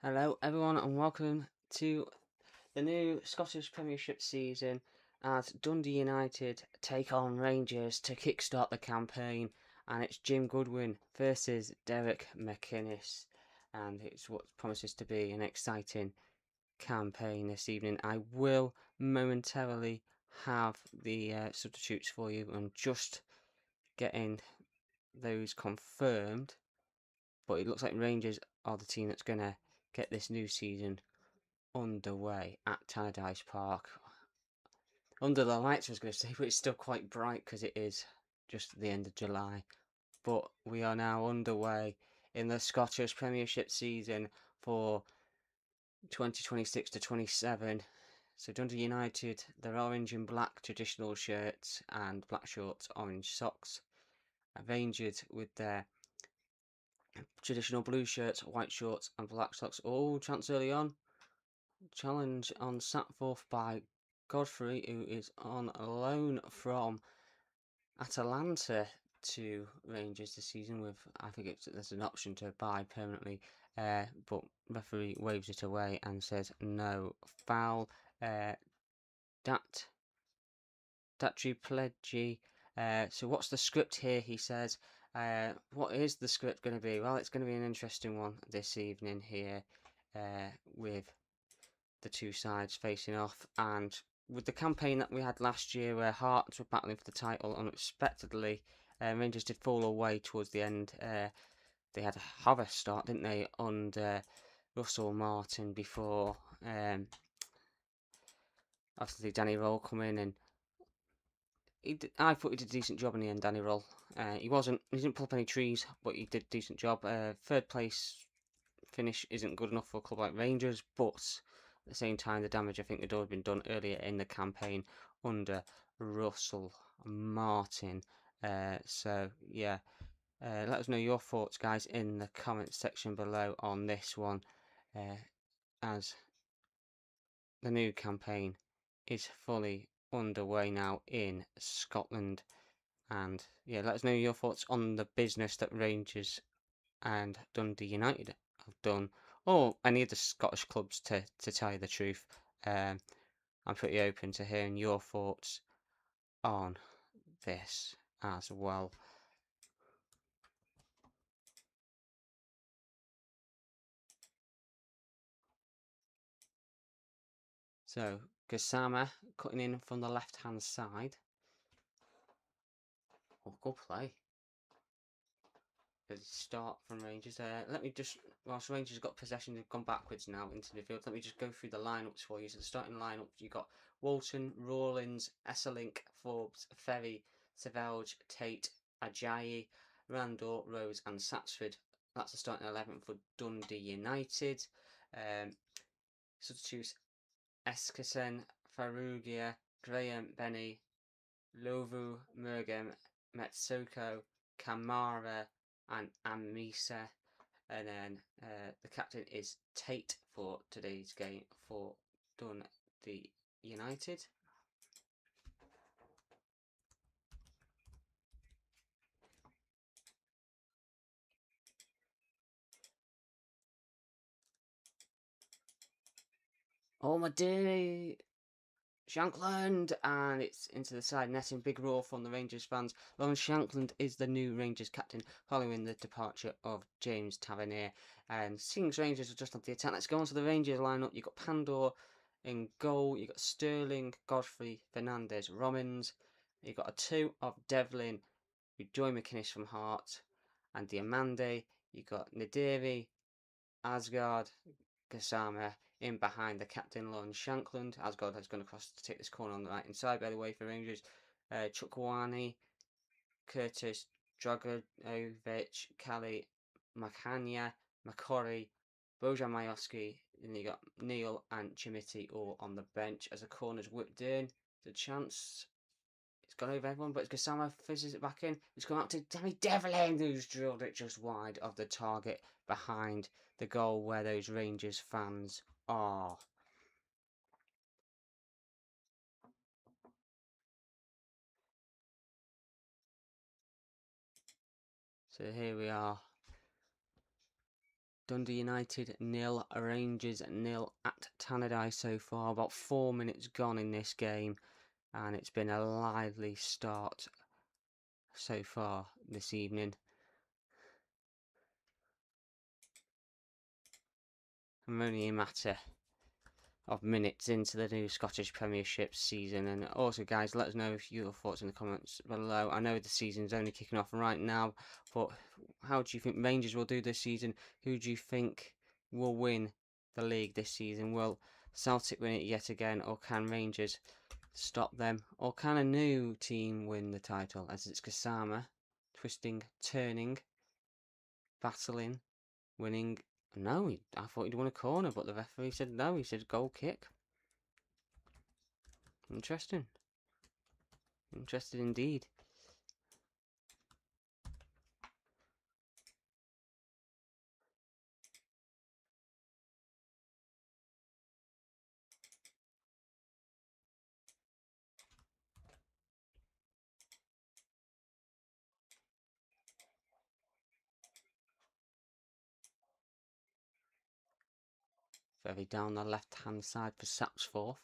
Hello everyone and welcome to the new Scottish Premiership season as Dundee United take on Rangers to kickstart the campaign, and it's Jim Goodwin versus Derek McInnes, and it's what promises to be an exciting campaign this evening. I will momentarily have the substitutes for you and just getting those confirmed, but it looks like Rangers are the team that's going to get this new season underway at Tannadice Park. Under the lights, I was going to say, but it's still quite bright because it is just the end of July. But we are now underway in the Scottish Premiership season for 2026 to 27. So Dundee United, their orange and black traditional shirts and black shorts, orange socks. Rangers with their traditional blue shirts, white shorts and black socks. Oh, chance early on. Challenge on sat forth by Godfrey, who is on loan from Atalanta to Rangers this season. With I think there's an option to buy permanently, but referee waves it away and says no foul. Datri Pledgy. So what's the script here? He says. What is the script going to be? Well, it's going to be an interesting one this evening here, with the two sides facing off, and with the campaign that we had last year where Hearts were battling for the title unexpectedly, Rangers did fall away towards the end. They had a horror start, didn't they, under Russell Martin before obviously Danny Roll come in, and I thought he did a decent job in the end, Danny Roll. He didn't pull up any trees, but he did a decent job. Third place finish isn't good enough for a club like Rangers, but at the same time, the damage I think had already been done earlier in the campaign under Russell Martin. So yeah, let us know your thoughts, guys, in the comments section below on this one, as the new campaign is fully underway now in Scotland. And yeah, let us know your thoughts on the business that Rangers and Dundee United have done, or any of the Scottish clubs, to tell you the truth. I'm pretty open to hearing your thoughts on this as well. So Gassama cutting in from the left hand side. Oh, good play. Good start from Rangers. Let me just, whilst Rangers got possession, they've gone backwards now into the field. Let me just go through the lineups for you. So the starting lineup, you got Walton, Rawlins, Esselink, Forbes, Ferry, Savelge, Tate, Ajayi, Randall, Rose, and Satsford. That's the starting 11 for Dundee United. Substitutes: Eskesen, Farugia, Graham, Benny, Lovu, Murgam, Metsoko, Kamara, and Amisa. And then the captain is Tate for today's game for Dundee United. Oh my dear, Shankland, and it's into the side netting. Big roar from the Rangers fans. Lawrence Shankland is the new Rangers captain following the departure of James Tavernier. And seems Rangers are just on the attack. Let's go on to the Rangers lineup. You've got Pandor in goal. You've got Sterling, Godfrey, Fernandez, Romans. You've got a 2 of Devlin with Joy McInnes from Heart and Diamande. You've got Nadiri, Asgard, Gassama in behind the captain, Lawrence Shankland. Asgard has gone across to take this corner on the right hand side, by the way, for Rangers. Chukwani, Curtis, Dragovic, Kali, Makanya, Makori, Bojan Majowski. Then you got Neil and Chimiti all on the bench as the corner's whipped in. The chance, it's gone over everyone, but Gassama fizzes it back in. It's gone out to Danny Devlin, who's drilled it just wide of the target behind the goal where those Rangers fans are. So here we are Dundee United 0, Rangers 0 at Tannadice so far. About 4 minutes gone in this game, and it's been a lively start so far this evening. I'm only a matter of minutes into the new Scottish Premiership season, and also guys, let us know if your thoughts in the comments below. I know the season's only kicking off right now, but how do you think Rangers will do this season? Who do you think will win the league this season? Will Celtic win it yet again, or can Rangers stop them, or can a new team win the title, as it's Kasama twisting, turning, battling, winning? No, I thought he'd won a corner, but the referee said no. He said goal kick. Interesting. Interesting indeed. Very down the left-hand side for Sapsforth.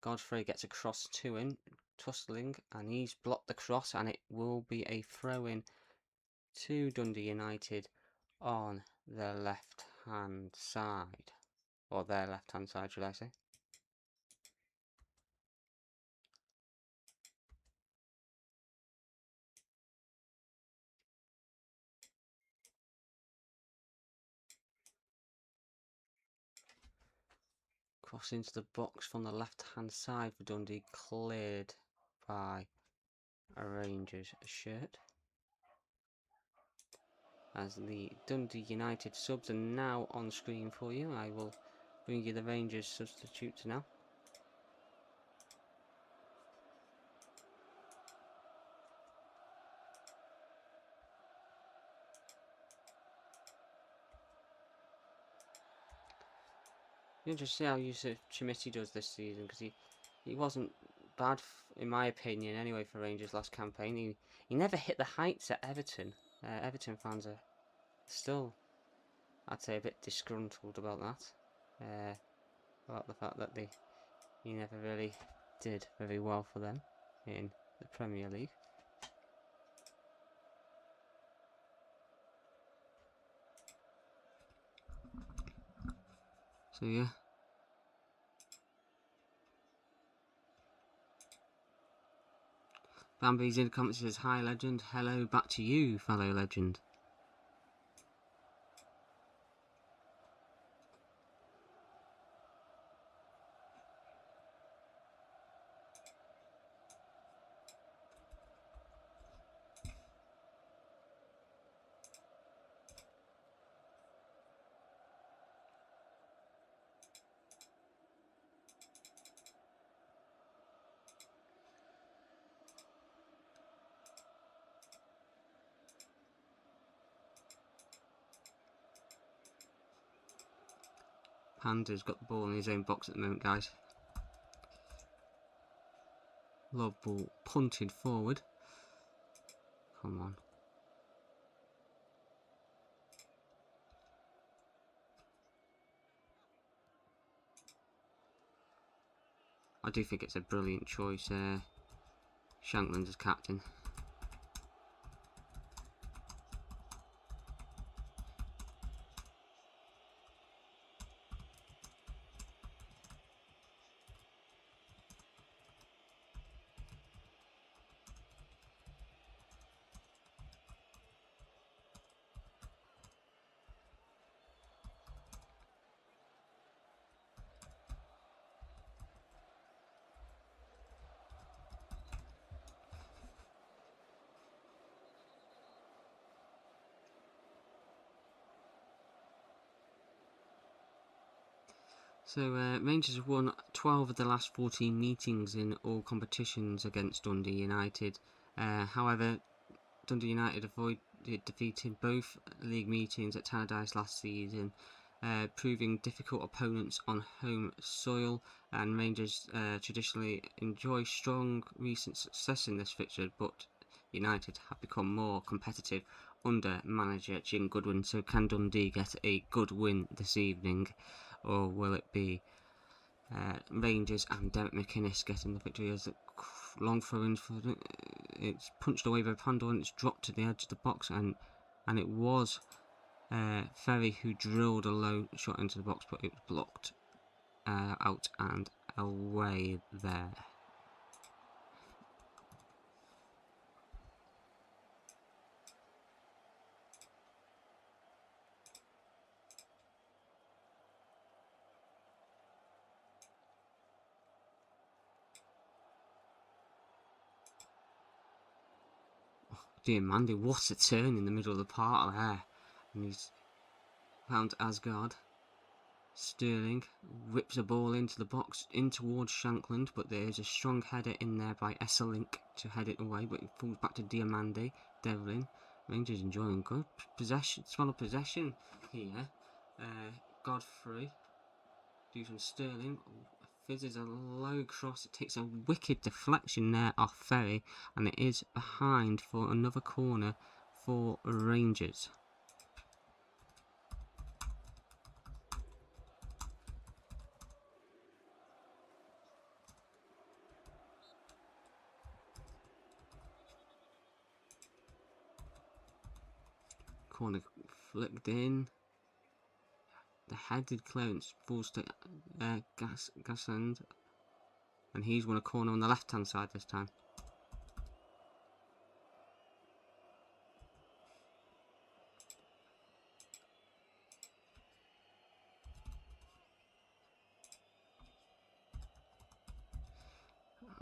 Godfrey gets a cross to him, tussling, and he's blocked the cross, and it will be a throw-in to Dundee United on the left-hand side. Or their left-hand side, should I say. Cross into the box from the left-hand side for Dundee, cleared by a Rangers shirt. As the Dundee United subs are now on screen for you, I will bring you the Rangers substitutes now. You'll just see how Yusuf Chimiti does this season, because he wasn't bad, in my opinion, anyway, for Rangers last campaign. He never hit the heights at Everton. Everton fans are still, I'd say, a bit disgruntled about that. About the fact that he never really did very well for them in the Premier League. So yeah. Bambi's in the comments says, "Hi legend, hello back to you, fellow legend." Panda's got the ball in his own box at the moment, guys. Lob ball punted forward. Come on. I do think it's a brilliant choice, Shankland as captain. So Rangers have won 12 of the last 14 meetings in all competitions against Dundee United. However, Dundee United avoided defeating both league meetings at Tannadice last season, proving difficult opponents on home soil, and Rangers traditionally enjoy strong recent success in this fixture, but United have become more competitive under manager Jim Goodwin. So can Dundee get a good win this evening, or will it be Rangers and Derek McInnes getting the victory? As a long throw in for it's punched away by Pandora and it's dropped to the edge of the box, and it was Ferry who drilled a low shot into the box, but it was blocked out and away there. Dear Mandy, what a turn in the middle of the park there. And he's found Asgard. Sterling whips a ball into the box, in towards Shankland, but there is a strong header in there by Esselink to head it away, but it falls back to Diamande. Devlin. Rangers enjoying good possession, solid possession here. Godfrey. Do some Sterling. Fizzes a low cross. It takes a wicked deflection there off Ferry, and it is behind for another corner for Rangers. Corner flicked in. The headed clearance falls to Gassand, and he's won a corner on the left hand side this time.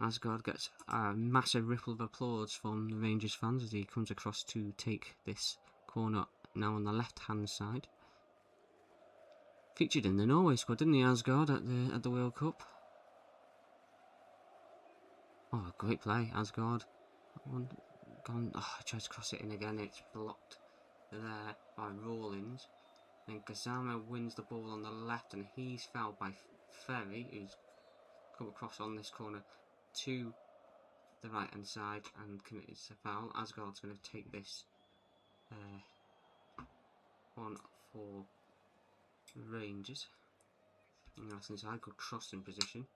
Asgard gets a massive ripple of applause from the Rangers fans as he comes across to take this corner now on the left hand side. Featured in the Norway squad, didn't he, Asgard, at the World Cup? Oh, great play, Asgard. Gone. Oh, tries to cross it in again. It's blocked there by Rawlins. Then Gazama wins the ball on the left, and he's fouled by Ferry, who's come across on this corner to the right hand side and committed a foul. Asgard's going to take this one for Rangers. And that's inside, good crossing position.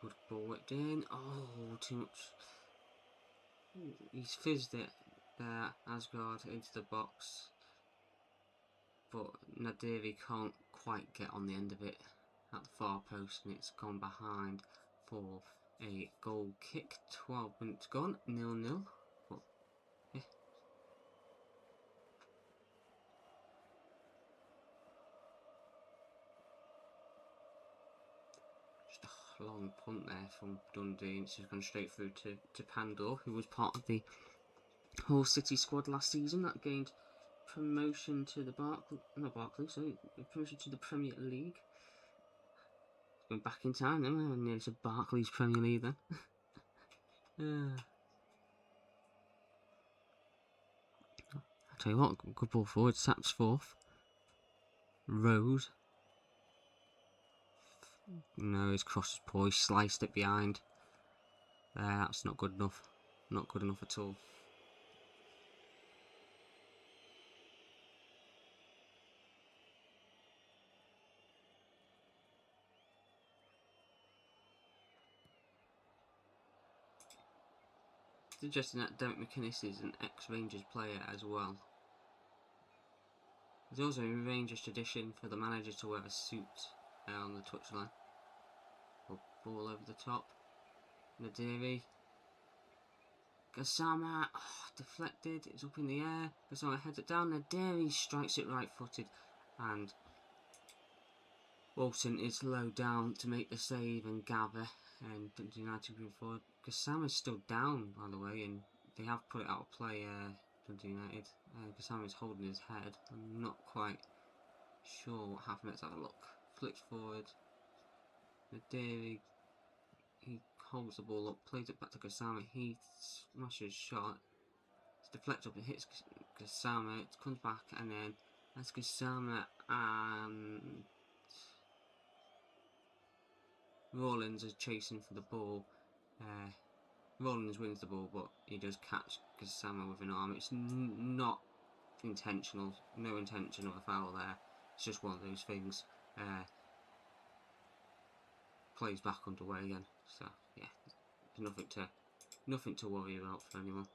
Good ball whipped in. Oh, too much. He's fizzed it there, Asgard, into the box. But Nadiri can't quite get on the end of it at the far post, and it's gone behind for a goal kick. 12 minutes gone, 0-0. But, yeah. Just a long punt there from Dundee, and it's just gone straight through to Pandora, who was part of the Hull City squad last season that gained promotion to the promotion to the Premier League. Going back in time then, I nearly said Barclays Premier League then. I'll tell you what, good ball forward, Saps fourth. Rose. No, his cross is poor, he sliced it behind. That's not good enough. Not good enough at all. Suggesting that Derek McInnes is an ex-Rangers player as well. There's also a Rangers tradition for the manager to wear a suit on the touchline. Ball over the top. Nadiri. Gassama, deflected, it's up in the air. Gassama heads it down. Nadiri strikes it right-footed, and Walton is low down to make the save, and Gather and Dundee United moving forward. Gassama's still down, by the way, and they have put it out of play, Dundee United. Gassama's holding his head. I'm not quite sure what happened. Let's have a look. Flips forward. Nadiri, he holds the ball up, plays it back to Gassama. He smashes shot. It's deflected up, it hits Gassama. It comes back, and then that's Gassama and Rawlins is chasing for the ball. Rawlins wins the ball, but he does catch Gassama with an arm. It's not intentional, no intention of a foul there. It's just one of those things. Plays back underway again. So yeah, there's nothing to worry about for anyone.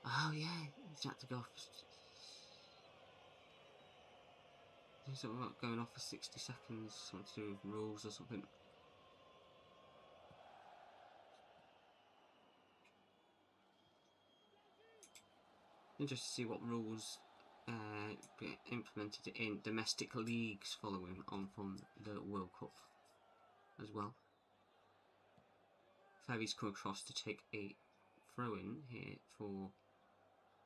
Oh yeah, he's had to go off. Something about going off for 60 seconds, something to do with rules or something. Interesting to see what rules get implemented in domestic leagues following on from the World Cup as well. Ferry's come across to take a throw-in here for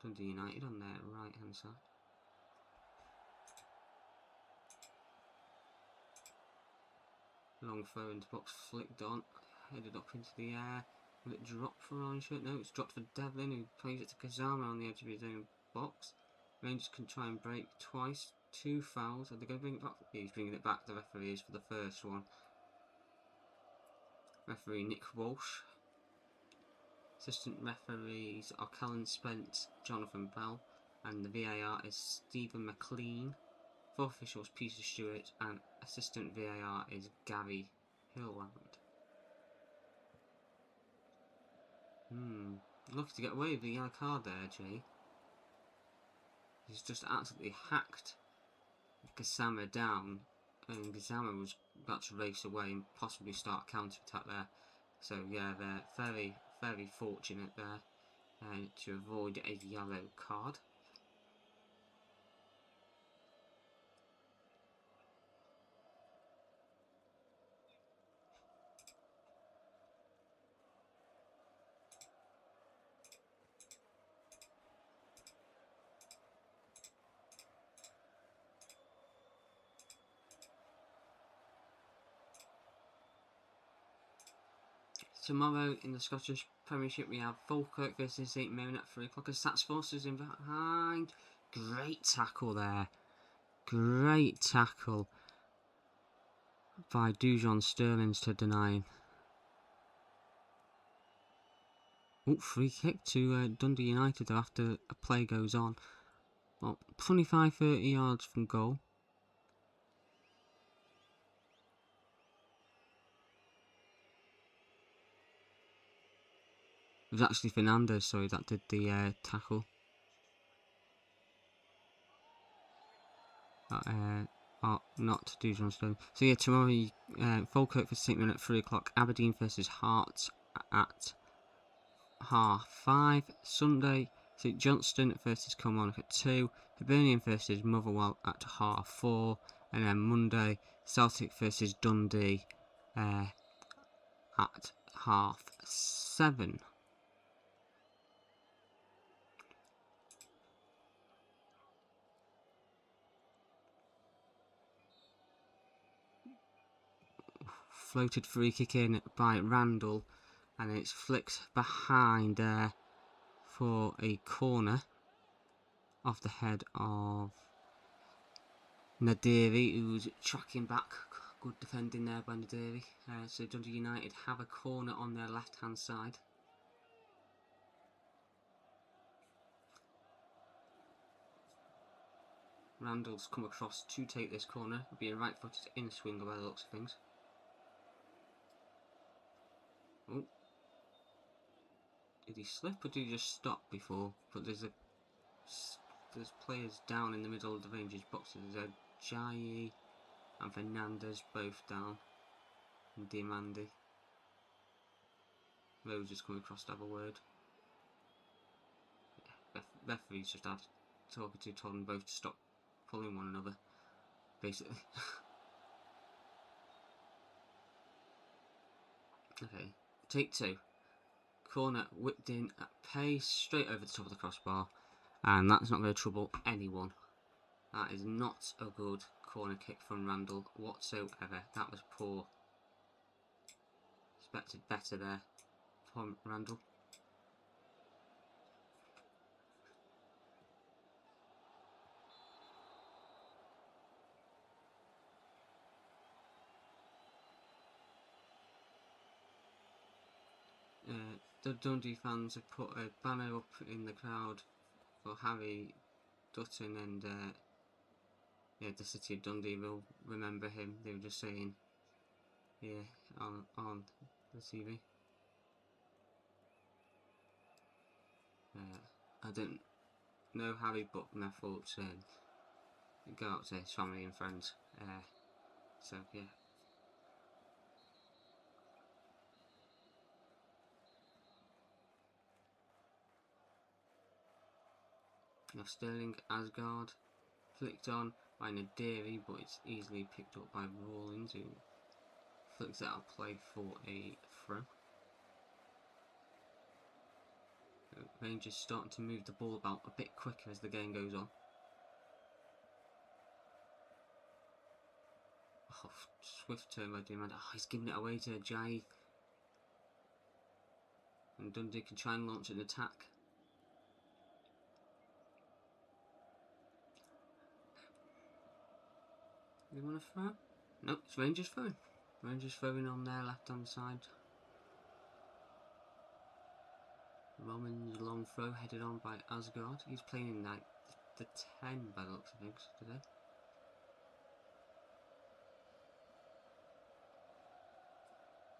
Dundee United on their right hand side. Long throw into box, flicked on, headed up into the air. Will it drop for Orange Shirt? No, it's dropped for Devlin, who plays it to Kazama on the edge of his own box. Rangers can try and break twice. 2 fouls. Are they going to bring it back? Yeah, he's bringing it back. The referee is for the first one. Referee Nick Walsh. Assistant referees are Callan Spence, Jonathan Bell, and the VAR is Stephen McLean. 4th officials Peter Stewart, and assistant VAR is Gary Hillland. Lucky to get away with the yellow card there, Jay. He's just absolutely hacked Gassama down, and Gassama was about to race away and possibly start a counter-attack there. So yeah, they're very, very fortunate there to avoid a yellow card. Tomorrow in the Scottish Premiership we have Falkirk versus St Mirren at 3 o'clock. As Sats Forces in behind. Great tackle there. Great tackle by Dujon Sterlings to deny him. Oh, free kick to Dundee United though after a play goes on. Well, 25-30 yards from goal. It was actually Fernandez, sorry, that did the tackle. Not Dujon Sterling. So yeah, tomorrow Falkirk for St Mirren at 3 o'clock. Aberdeen versus Hearts at 5:30. Sunday, St Johnston versus Kilmarnock at 2. Hibernian versus Motherwell at 4:30. And then Monday, Celtic versus Dundee at 7:30. Floated free kick in by Randall, and it's flicked behind there for a corner off the head of Nadiri, who's tracking back. Good defending there by Nadiri. So Dundee United have a corner on their left hand side. Randall's come across to take this corner. It'll be a right footed in swinger by the looks of things. Oh. Did he slip or did he just stop before? But there's players down in the middle of the Rangers boxes. There's Ajayi and Fernandez both down. And Diamandi. Rose has come across to have a word. Yeah, referees just had talking to, told them both to stop pulling one another, basically. Okay, take 2. Corner whipped in at pace, straight over the top of the crossbar, and that's not going to trouble anyone. That is not a good corner kick from Randall whatsoever. That was poor. expected better there from Randall. The Dundee fans have put a banner up in the crowd for Harry Dutton, and yeah, the city of Dundee will remember him. They were just saying here on the TV. I don't know Harry, but my thoughts go out to his family and friends. So yeah. Now Sterling Asgard, flicked on by Nadiri, but it's easily picked up by Rawlins, who flicks it out play for a throw. Rangers starting to move the ball about a bit quicker as the game goes on. Oh, swift turn by Diamond. Oh, he's giving it away to Jai. And Dundee can try and launch an attack. They want to throw? No, it's Rangers throwing. Rangers throwing on their left hand side. Roman's long throw headed on by Asgard. He's playing in like the 10 by the looks of things today.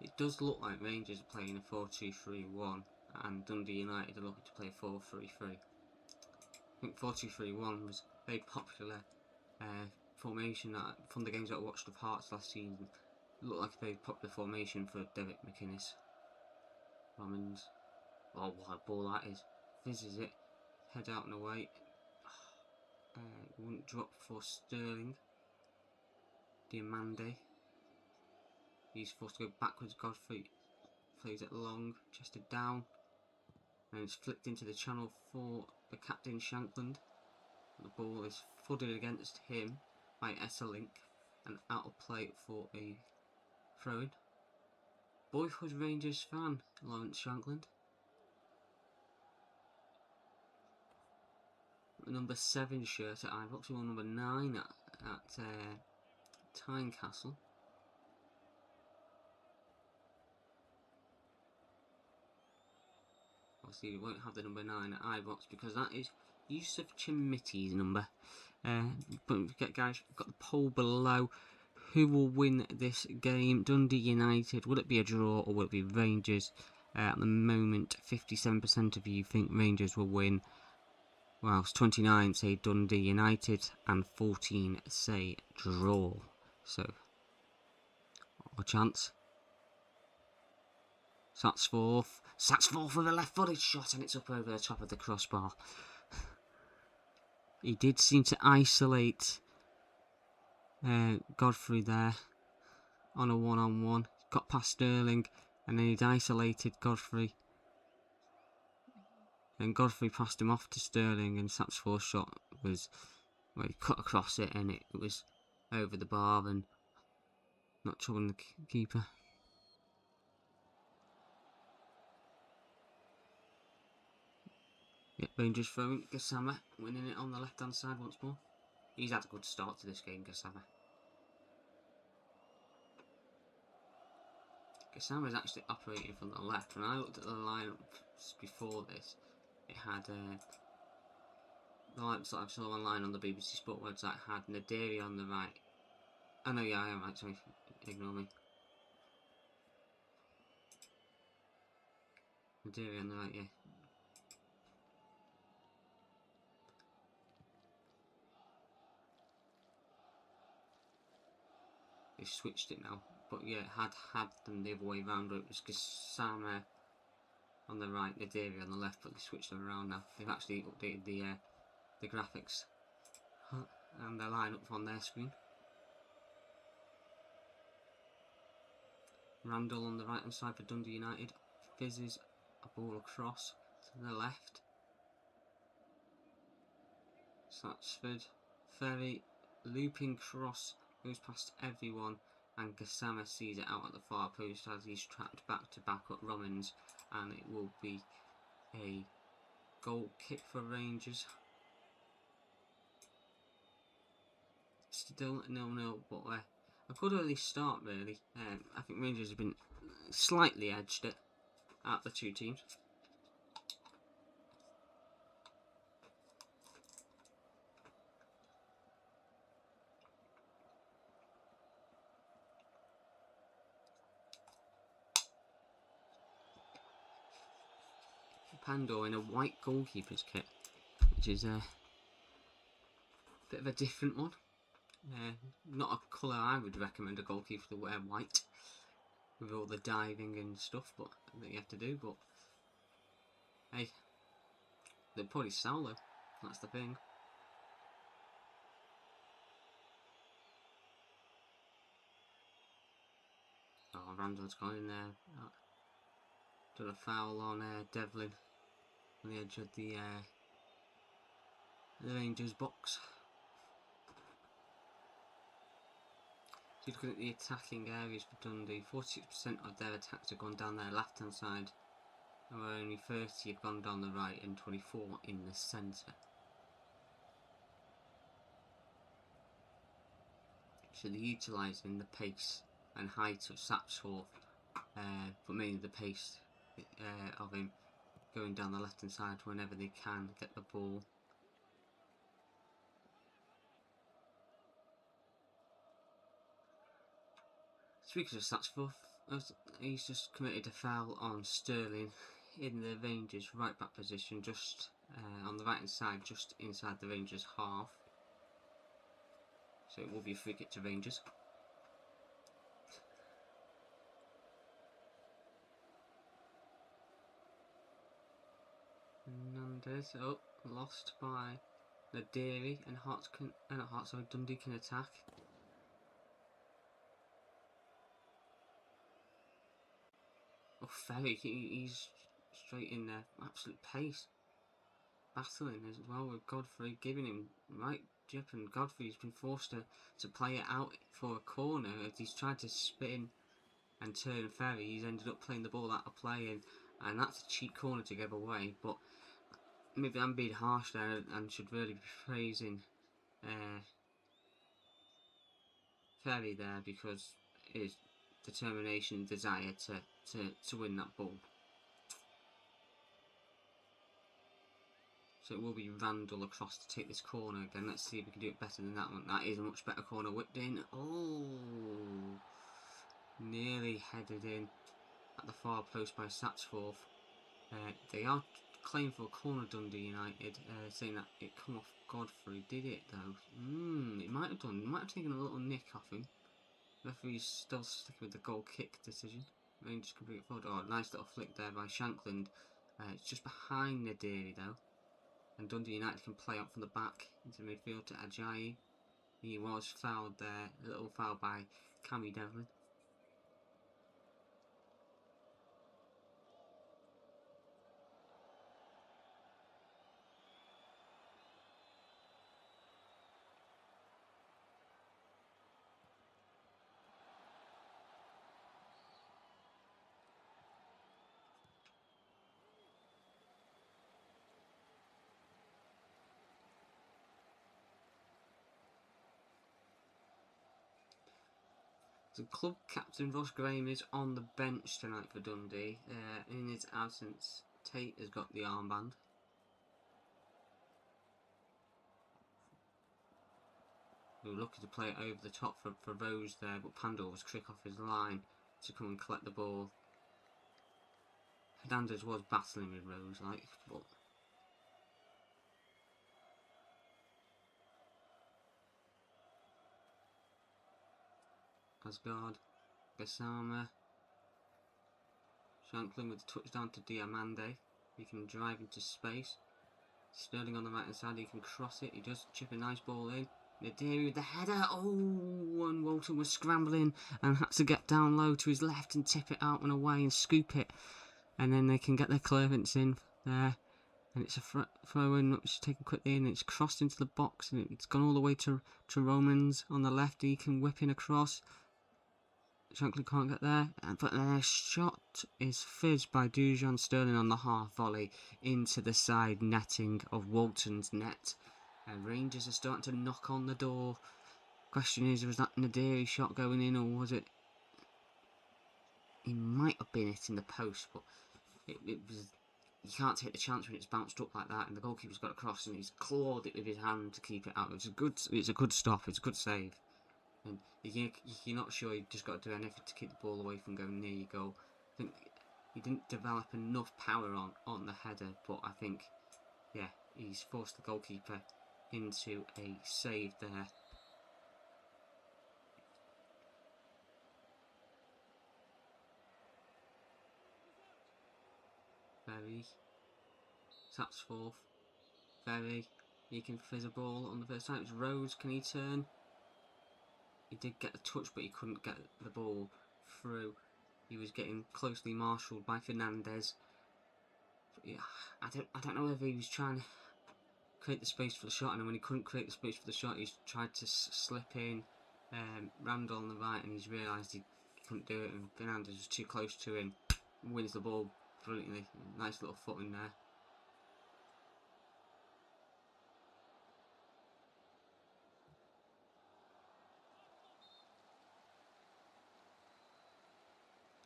It does look like Rangers are playing a 4-2-3-1 and Dundee United are looking to play 4-3-3. I think 4-2-3-1 was a very popular formation from the games that I watched of Hearts last season. It looked like a very popular formation for Derek McInnes. Romans. Oh, what a ball that is. Fizzes it. Head out and away. Wouldn't drop for Sterling. Diamande. He's forced to go backwards. Godfrey plays it long. Chested down. And it's flicked into the channel for the captain Shankland. The ball is footed against him by Esselink and out of play for a throw-in. Boyhood Rangers fan, Lawrence Shankland. Number 7 shirt at Ibrox, or number 9 at Tynecastle. Obviously, we won't have the number 9 at Ibrox because that is Yusuf Chimiti's number. But guys, I've got the poll below. Who will win this game? Dundee United. Will it be a draw or will it be Rangers? At the moment, 57% of you think Rangers will win, whilst 29 say Dundee United and 14 say draw. So, a chance. Satsforth with a left-footed shot, and it's up over the top of the crossbar. He did seem to isolate Godfrey there on a one-on-one. Got past Sterling, and then he'd isolated Godfrey. And Godfrey passed him off to Sterling, and Satsforth's shot was, well, he cut across it, and it was over the bar and not troubling the keeper. Yep, Rangers throwing. Gassama winning it on the left hand side once more. He's had a good start to this game, Gassama. Gassama is actually operating from the left. When I looked at the lineup before this, it had the lineup that I saw online on the BBC Sport website had Nadiri on the right. Oh no, yeah, I am right, sorry, ignore me. Nadiri on the right, yeah. They've switched it now, but yeah, had them the other way round. Where it was Gassama on the right, Nadiri on the left, but they switched them around now. They've actually updated the graphics and the lineup on their screen. Randall on the right hand side for Dundee United fizzes a ball across to the left. Satchford, Ferry, looping cross, goes past everyone and Gassama sees it out at the far post as he's trapped back to back up Romans, and it will be a goal kick for Rangers. Still 0-0, but a good early start really. I think Rangers have been slightly edged it at the two teams. Pandor in a white goalkeeper's kit, which is a bit of a different one. Not a colour I would recommend a goalkeeper to wear, white, with all the diving and stuff that you have to do, but hey, they'll probably sell though, that's the thing. Oh, Randall's gone in there, done a foul on Devlin on the edge of the Rangers box. So looking at the attacking areas for Dundee, 46% of their attacks have gone down their left hand side, where only 30 have gone down the right and 24 in the centre. So they're utilising the pace and height of Sapsworth, but mainly the pace of him going down the left hand side whenever they can get the ball. Speaking of Sapsworth, he's just committed a foul on Sterling in the Rangers right back position, just on the right hand side, just inside the Rangers half. So it will be a free kick to Rangers. Nandez, lost by Nadiri, and Dundee can attack. Oh, Ferry, he's straight in there, absolute pace. Battling as well with Godfrey, giving him right jip, and Godfrey's been forced to play it out for a corner as he's tried to spin and turn Ferry. He's ended up playing the ball out of play, and that's a cheap corner to give away, but maybe I'm being harsh there and should really be praising Ferry there, because his determination and desire to win that ball. So it will be Randall across to take this corner again. Let's see if we can do it better than that one. That is a much better corner, whipped in. Oh, nearly headed in at the far post by Sapsworth. They are claiming for a corner, Dundee United, saying that it come off Godfrey. Did it though? It might have done. It might have taken a little nick off him. Referee's still sticking with the goal kick decision. Rangers can bring it forward. Oh, nice little flick there by Shankland. It's just behind Nadiri though. And Dundee United can play up from the back into midfield to Ajayi. He was fouled there. A little foul by Cammy Devlin. So club captain Ross Graham is on the bench tonight for Dundee. In his absence, Tate has got the armband. We were looking to play it over the top for Rose there, but Pandor was quick off his line to come and collect the ball. Hernandez was battling with Rose, but Asgard, Gassama, Shanklin with the touchdown to Diamande. He can drive into space. Sterling on the right hand side, he can cross it. He does chip a nice ball in. Nadiri with the header. Oh, and Walton was scrambling and had to get down low to his left and tip it out and away and scoop it. And then they can get their clearance in there. And it's a throw in, which is taken quickly in. It's crossed into the box and it's gone all the way to Romans on the left. He can whip in across. Shankly can't get there, but their shot is fizzed by Dujon Sterling on the half volley into the side netting of Walton's net. And Rangers are starting to knock on the door. Question is, was that Tannadice shot going in, or was it... He might have been hitting the post, but it was... You can't take the chance when it's bounced up like that, and the goalkeeper's got across and he's clawed it with his hand to keep it out. It's a good stop, it's a good save. And you're not sure, you've just got to do anything to keep the ball away from going near your goal. I think he didn't develop enough power on the header, but I think, yeah, he's forced the goalkeeper into a save there. Very. Taps fourth. Very. He can fizz a ball on the first time. It's Rose. Can he turn? He did get a touch, but he couldn't get the ball through. He was getting closely marshalled by Fernandez. But yeah, I don't know whether he was trying to create the space for the shot, and then when he couldn't create the space for the shot, he's tried to slip in Randall on the right, and he's realised he couldn't do it, and Fernandez was too close to him. Wins the ball brilliantly. Nice little foot in there.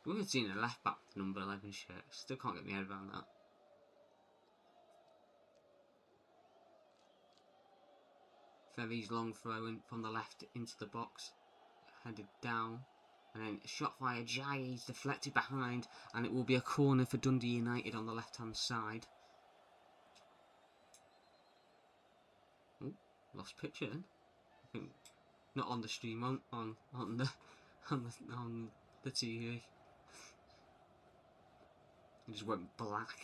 We haven't seen a left back with number 11 shirt. Still can't get my head around that. Ferry's long throw in from the left into the box, headed down, and then a shot via Jai. He's deflected behind, and it will be a corner for Dundee United on the left hand side. Ooh, lost picture then. I think not on the stream, on the TV. It just went black.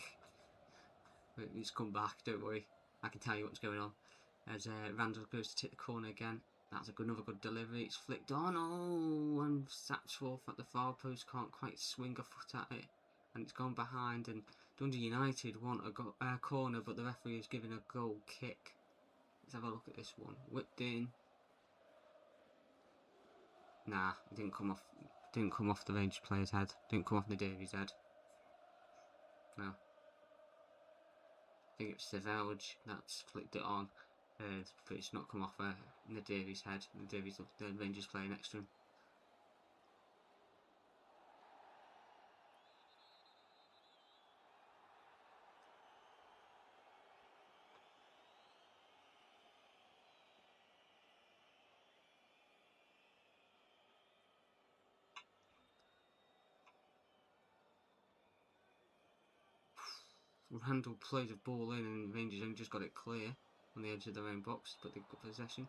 It's come back, don't worry. I can tell you what's going on. As Randall goes to take the corner again. That's another good delivery. It's flicked on. Oh, and Sapsworth at the far post can't quite swing a foot at it. And it's gone behind. And Dundee United want a corner, but the referee is giving a goal kick. Let's have a look at this one. Whipped in. Nah, it didn't come off. Didn't come off the Rangers player's head. Didn't come off Tannadice's head. No. I think it's Savage that's flicked it on, but it's not come off Tannadice's head. Tannadice, the Rangers player next to him. Randall plays a ball in, and Rangers only just got it clear on the edge of their own box, but they've got possession.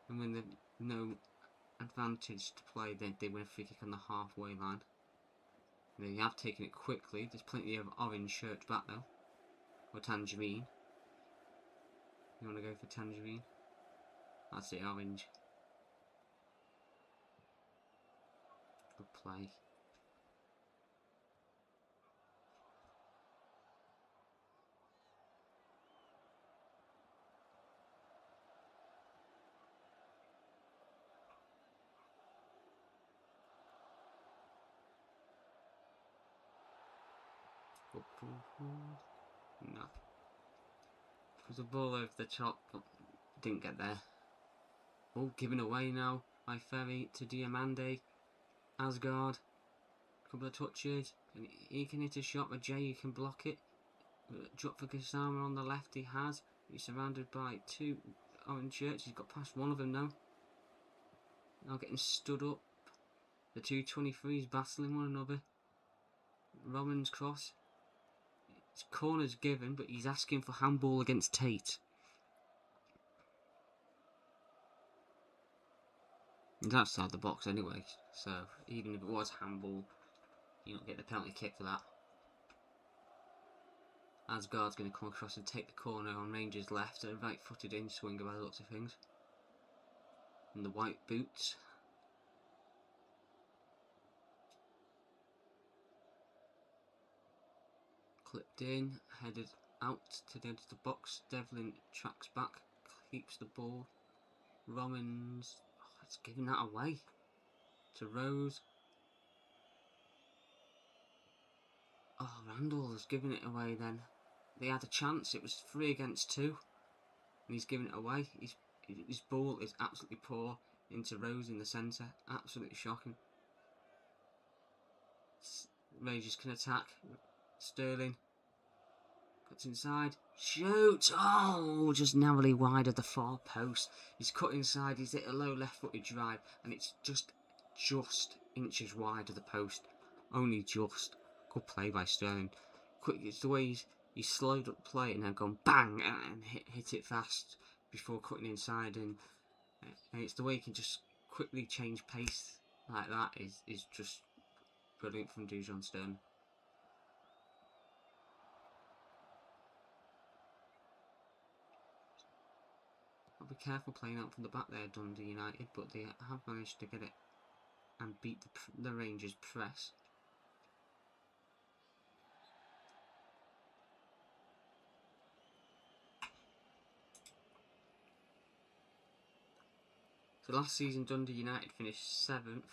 And when they've no advantage to play, they win a free kick on the halfway line. They have taken it quickly. There's plenty of orange shirts back though, or tangerine. You want to go for tangerine? That's it, orange. Good play. No. There's a ball over the top, but didn't get there. Ball given away now by Ferry to Diamande. Asgard. Couple of touches. And he can hit a shot with Jay, you can block it. Drop for Kasama on the left, he has. He's surrounded by two orange shirts. He's got past one of them now. Now getting stood up. The 223s battling one another. Roman's cross. His corner's given, but he's asking for handball against Tate. He's outside the box anyway, so even if it was handball, you don't get the penalty kick for that. Asgard's going to come across and take the corner on Rangers' left, a right-footed in-swinger by the looks of things. And the white boots. Clipped in, headed out to the edge of the box. Devlin tracks back, keeps the ball. Romans, it's giving that away to Rose. Oh, Randall has given it away then. They had a chance. It was 3 against 2. And he's given it away. His ball is absolutely poor into Rose in the centre. Absolutely shocking. Rangers can attack. Sterling cuts inside. Shoot! Oh, just narrowly wide of the far post. He's cut inside. He's hit a low left-footed drive, and it's just inches wide of the post. Only just. Good play by Sterling. Quick, it's the way he's slowed up play and then gone bang and hit it fast before cutting inside, and it's the way he can just quickly change pace like that is just brilliant from Dujon Sterling. I'll be careful playing out from the back there, Dundee United, but they have managed to get it and beat the Rangers press. So last season Dundee United finished 7th,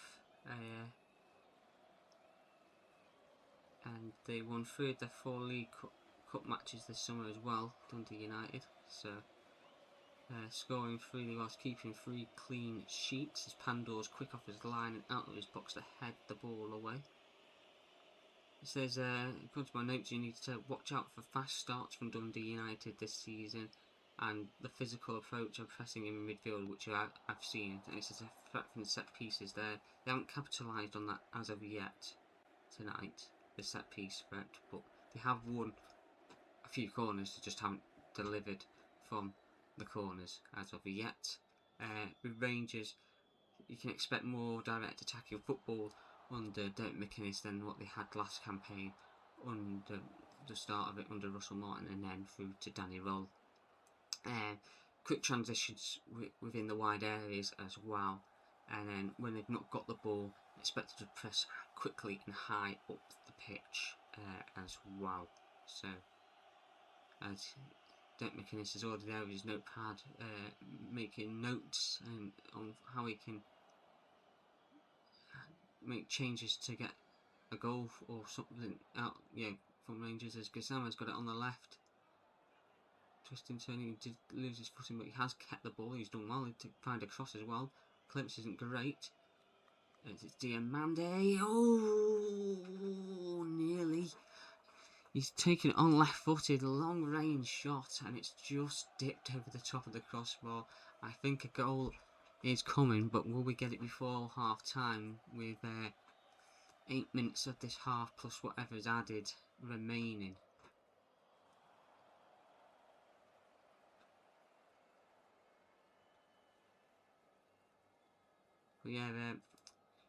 and they won 3 of their 4 League Cup matches this summer as well, Dundee United. So scoring 3 whilst keeping 3 clean sheets as Pandor's quick off his line and out of his box to head the ball away. It says, according to my notes, you need to watch out for fast starts from Dundee United this season and the physical approach and pressing in midfield, which I've seen. And it's a threat from the set pieces there. They haven't capitalised on that as of yet tonight, the set piece threat, but they have won a few corners, they just haven't delivered from the corners as of yet. With Rangers, you can expect more direct attacking football under Derek McInnes than what they had last campaign, under the start of it under Russell Martin and then through to Danny Roll. Quick transitions within the wide areas as well, and then when they've not got the ball, expected to press quickly and high up the pitch as well. So as Derek McInnes is already there with his notepad, making notes on how he can make changes to get a goal or something out, from Rangers. As Gassama's got it on the left, twisting, turning. He did lose his footing, but he has kept the ball. He's done well to find a cross as well. Clemps isn't great. It's Diamande. Oh, nearly. He's taken it on left-footed, long-range shot, and it's just dipped over the top of the crossbar. I think a goal is coming, but will we get it before half-time with 8 minutes of this half plus whatever is added remaining? But yeah,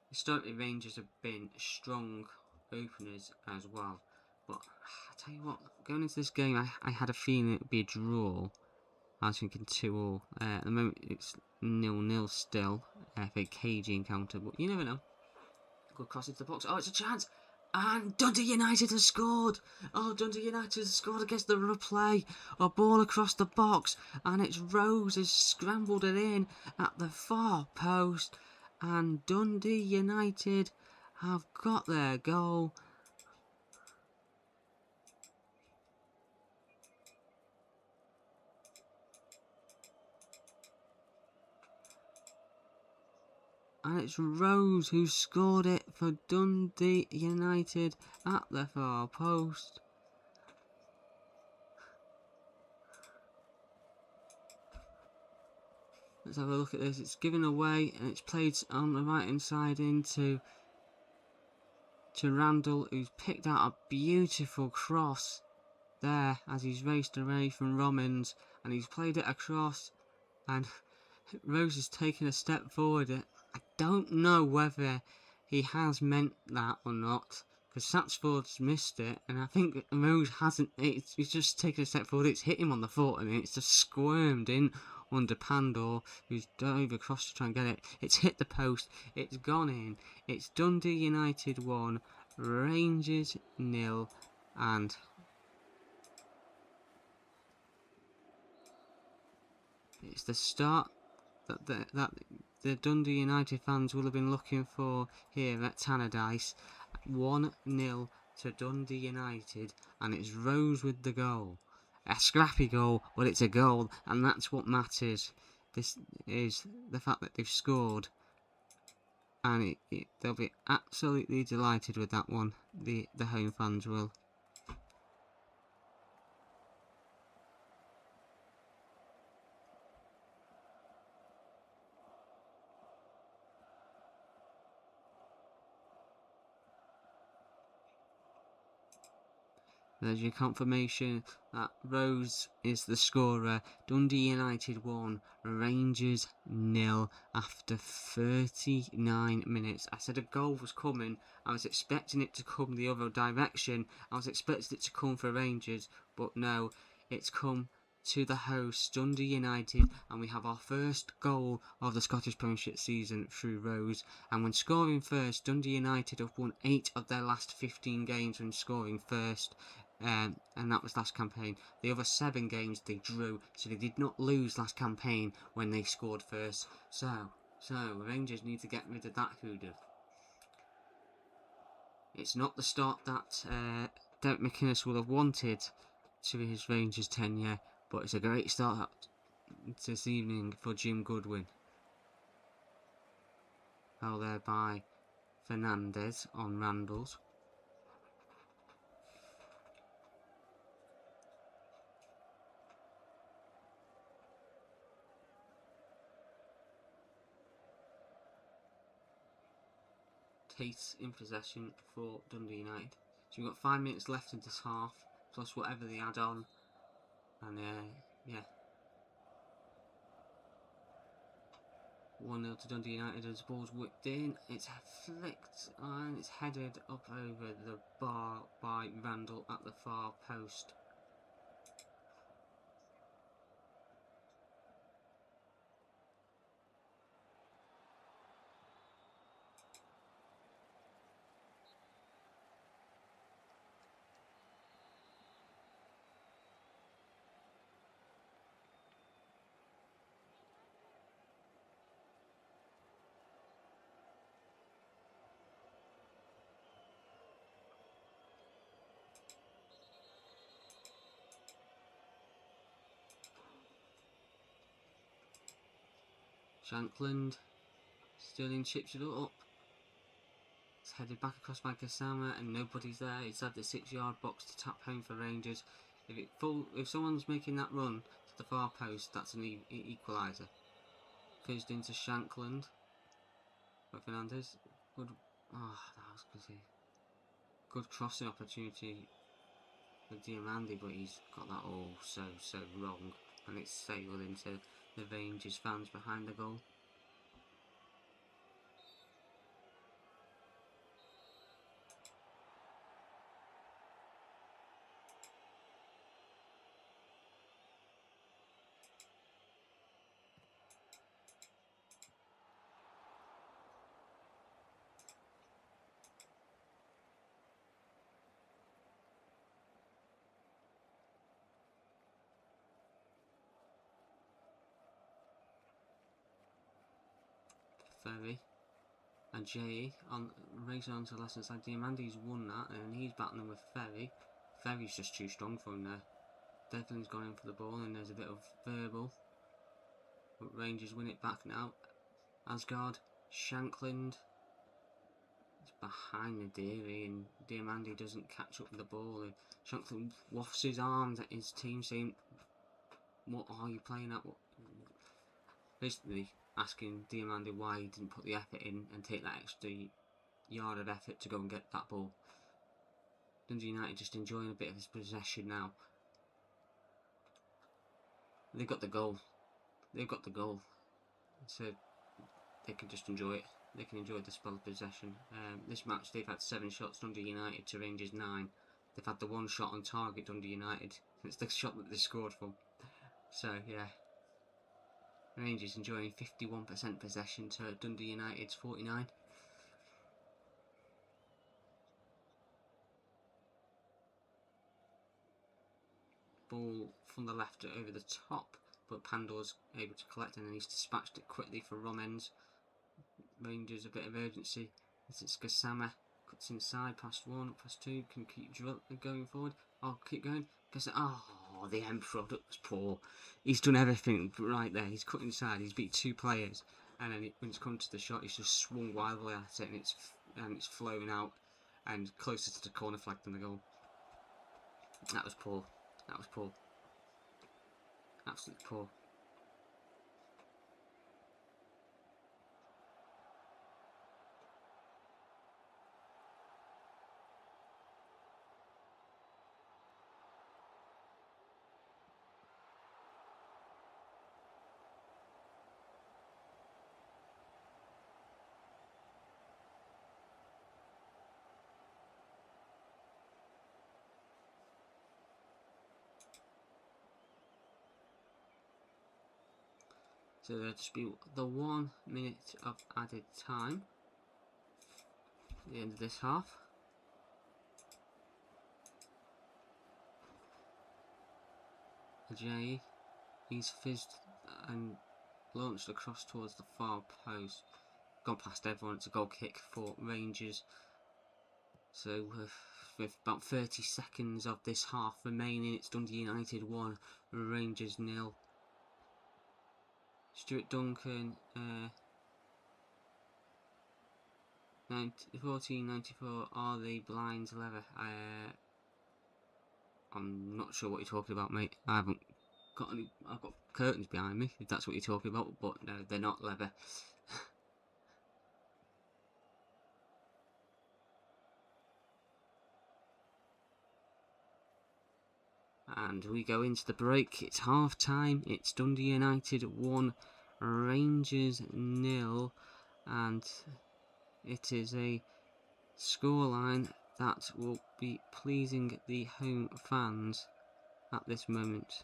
historically Rangers have been strong openers as well. But I tell you what, going into this game, I had a feeling it would be a draw. I was thinking 2-2. At the moment, it's 0-0 still. A cagey encounter, but you never know. Good cross into the box. Oh, it's a chance! And Dundee United has scored! Oh, Dundee United has scored against the replay. A ball across the box, and it's Rose has scrambled it in at the far post. And Dundee United have got their goal. And it's Rose who scored it for Dundee United at the far post. Let's have a look at this. It's given away and it's played on the right hand side into Randall, who's picked out a beautiful cross there as he's raced away from Romans, and he's played it across, and Rose has taken a step forward. I don't know whether he has meant that or not, because Satsford's missed it, and I think Rose hasn't. He's just taken a step forward. It's hit him on the foot, and it's just squirmed in under Pandor, who's dove across to try and get it. It's hit the post. It's gone in. It's Dundee United 1, Rangers 0, and it's the start that the Dundee United fans will have been looking for here at Tannadice. 1-0 to Dundee United, and it's Rose with the goal. A scrappy goal, but it's a goal, and that's what matters. This is the fact that they've scored, and they'll be absolutely delighted with that one. The home fans will. There's your confirmation that Rose is the scorer. Dundee United 1, Rangers 0 after 39 minutes. I said a goal was coming. I was expecting it to come the other direction. I was expecting it to come for Rangers, but no, it's come to the host, Dundee United, and we have our first goal of the Scottish Premiership season through Rose. And when scoring first, Dundee United have won 8 of their last 15 games when scoring first. And that was last campaign. The other 7 games they drew, so they did not lose last campaign when they scored first. So Rangers need to get rid of that hoodoo. It's not the start that Derek McInnes will have wanted to his Rangers tenure, but it's a great start this evening for Jim Goodwin. Held there by Fernandez on Randalls. Tate in possession for Dundee United. So we've got 5 minutes left in this half, plus whatever they add on. And yeah. 1-0 to Dundee United as the ball's whipped in. It's flicked and it's headed up over the bar by Randall at the far post. Shankland, Sterling chips it up. It's headed back across by Gassama and nobody's there. It's at the 6-yard box to tap home for Rangers. If someone's making that run to the far post, that's an equaliser. Fizzed into Shankland. By Fernandez. Good. Oh, that was good. Good crossing opportunity for Diamandi, but he's got that all so wrong, and it's sailed into the Rangers fans behind the goal. Ferry and Jay on racing on to the left hand side. Diamandi's won that and he's battling with Ferry. Ferry's just too strong for him there. Devlin's gone in for the ball and there's a bit of verbal. But Rangers win it back now. Asgard, Shankland. It's behind the Deary and Diamandi doesn't catch up with the ball. And Shankland wafts his arms at his team saying, "What are you playing at?" Basically asking Diamandi why he didn't put the effort in and take that extra yard of effort to go and get that ball. Dundee United just enjoying a bit of his possession now. They've got the goal. So they can just enjoy it. They can enjoy the spell of possession. This match they've had 7 shots, Dundee United to Rangers 9. They've had the 1 shot on target, Dundee United. It's the shot that they scored from. So yeah. Rangers enjoying 51% possession to Dundee United's 49. Ball from the left over the top, but Pandor's able to collect and then he's dispatched it quickly for Romens. Rangers a bit of urgency as it's Gassama cuts inside, past 1, past 2, can keep going forward. I'll keep going. Guess the Emperor, that was poor. He's done everything right there. He's cut inside, he's beat 2 players, and then when it's come to the shot, he's just swung wildly at it, and it's flown out and closer to the corner flag than the goal. That was poor. That was poor. Absolutely poor. So there'll just be the 1 minute of added time at the end of this half. Ajayi, he's fizzed and launched across towards the far post. Gone past everyone. It's a goal kick for Rangers. So with about 30 seconds of this half remaining, it's Dundee United 1, Rangers 0. Stuart Duncan, 1494, are the blinds leather? I'm not sure what you're talking about, mate. I haven't got any. I've got curtains behind me, if that's what you're talking about, but no, they're not leather. And we go into the break. It's half time. It's Dundee United 1, Rangers 0, and it is a scoreline that will be pleasing the home fans at this moment.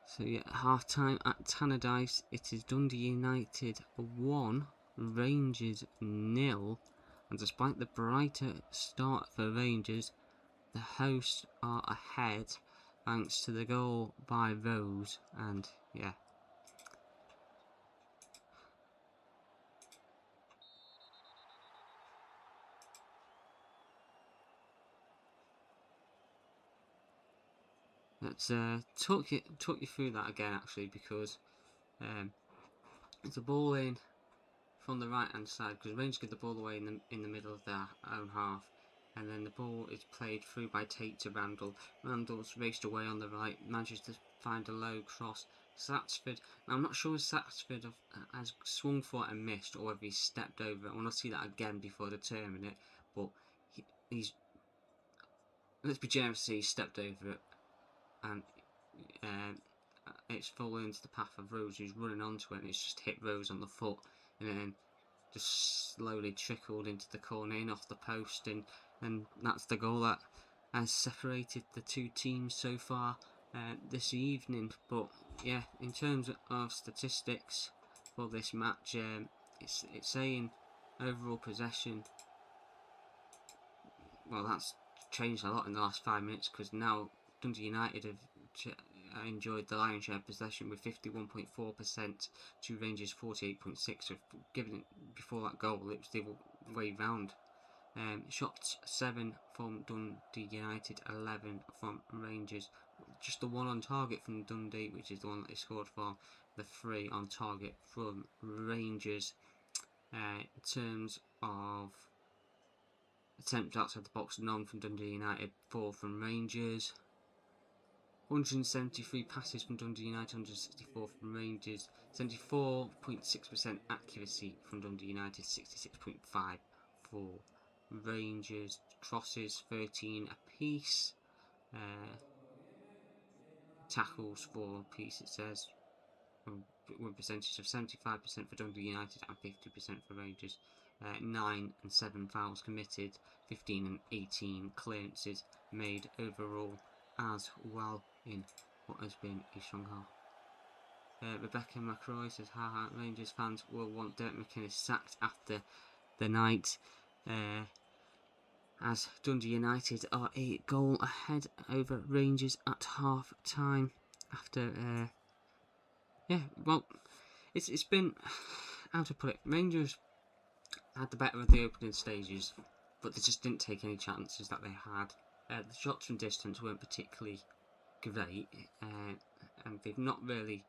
So yeah, half time at Tannadice. It is Dundee United 1, Rangers 0, and despite the brighter start for Rangers, the hosts are ahead thanks to the goal by Rose, and yeah. Let's talk you through that again, actually, because it's a ball in from the right hand side, because Rangers get the ball away in the middle of their own half, and then the ball is played through by Tate to Randall. Randall's raced away on the right, manages to find a low cross. Satsford, now I'm not sure if Satsford has swung for it and missed, or whether he's stepped over it. I want to see that again before determining it, but he's, let's be generous, he's stepped over it, and it's fallen into the path of Rose, who's running onto it, and it's just hit Rose on the foot, and then just slowly trickled into the corner, in off the post, and that's the goal that has separated the two teams so far this evening. But yeah, in terms of statistics for this match, it's saying overall possession. Well, that's changed a lot in the last 5 minutes, because now Dundee United have enjoyed the lion's share of possession with 51.4% to Rangers 48.6%. So given it before that goal, it was the other way round. Shots 7 from Dundee United, 11 from Rangers. Just the 1 on target from Dundee, which is the one that they scored for. The 3 on target from Rangers. In terms of attempts outside the box, none from Dundee United, 4 from Rangers. 173 passes from Dundee United, 164 from Rangers. 74.6% accuracy from Dundee United, 66.5% for Rangers. Crosses 13 apiece. Tackles 4 apiece, it says, with a percentage of 75% for Dundee United and 50% for Rangers. 9 and 7 fouls committed, 15 and 18 clearances made overall as well in what has been a strong half. Rebecca McCroy says, haha, Rangers fans will want Derek McInnes sacked after the night, as Dundee United are a goal ahead over Rangers at half time after Yeah, well, it's been, how to put it, Rangers had the better of the opening stages, but they just didn't take any chances that they had. The shots from distance weren't particularly great, and they've not really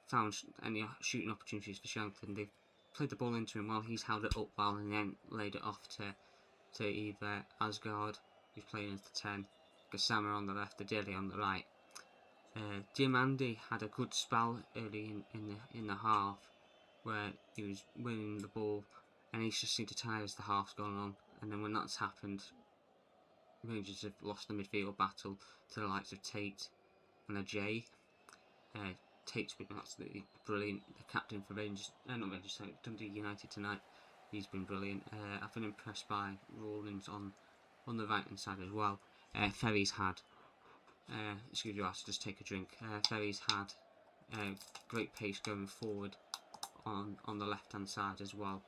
found any shooting opportunities for Shankland. They've played the ball into him while he's held it up well and then laid it off to either Asgard, who's playing as the 10, Gassama on the left, Adili on the right. Jim Andy had a good spell early in the half where he was winning the ball, and he's just seemed to tire as the half's gone on. And then when that's happened, Rangers have lost the midfield battle to the likes of Tate and Ajay. Tate's been absolutely brilliant. The captain for Rangers, not Rangers, sorry, Dundee United tonight. He's been brilliant. I've been impressed by Rawlins on the right hand side as well. Ferry's had, excuse me, I have to just take a drink. Ferry's had great pace going forward on the left hand side as well.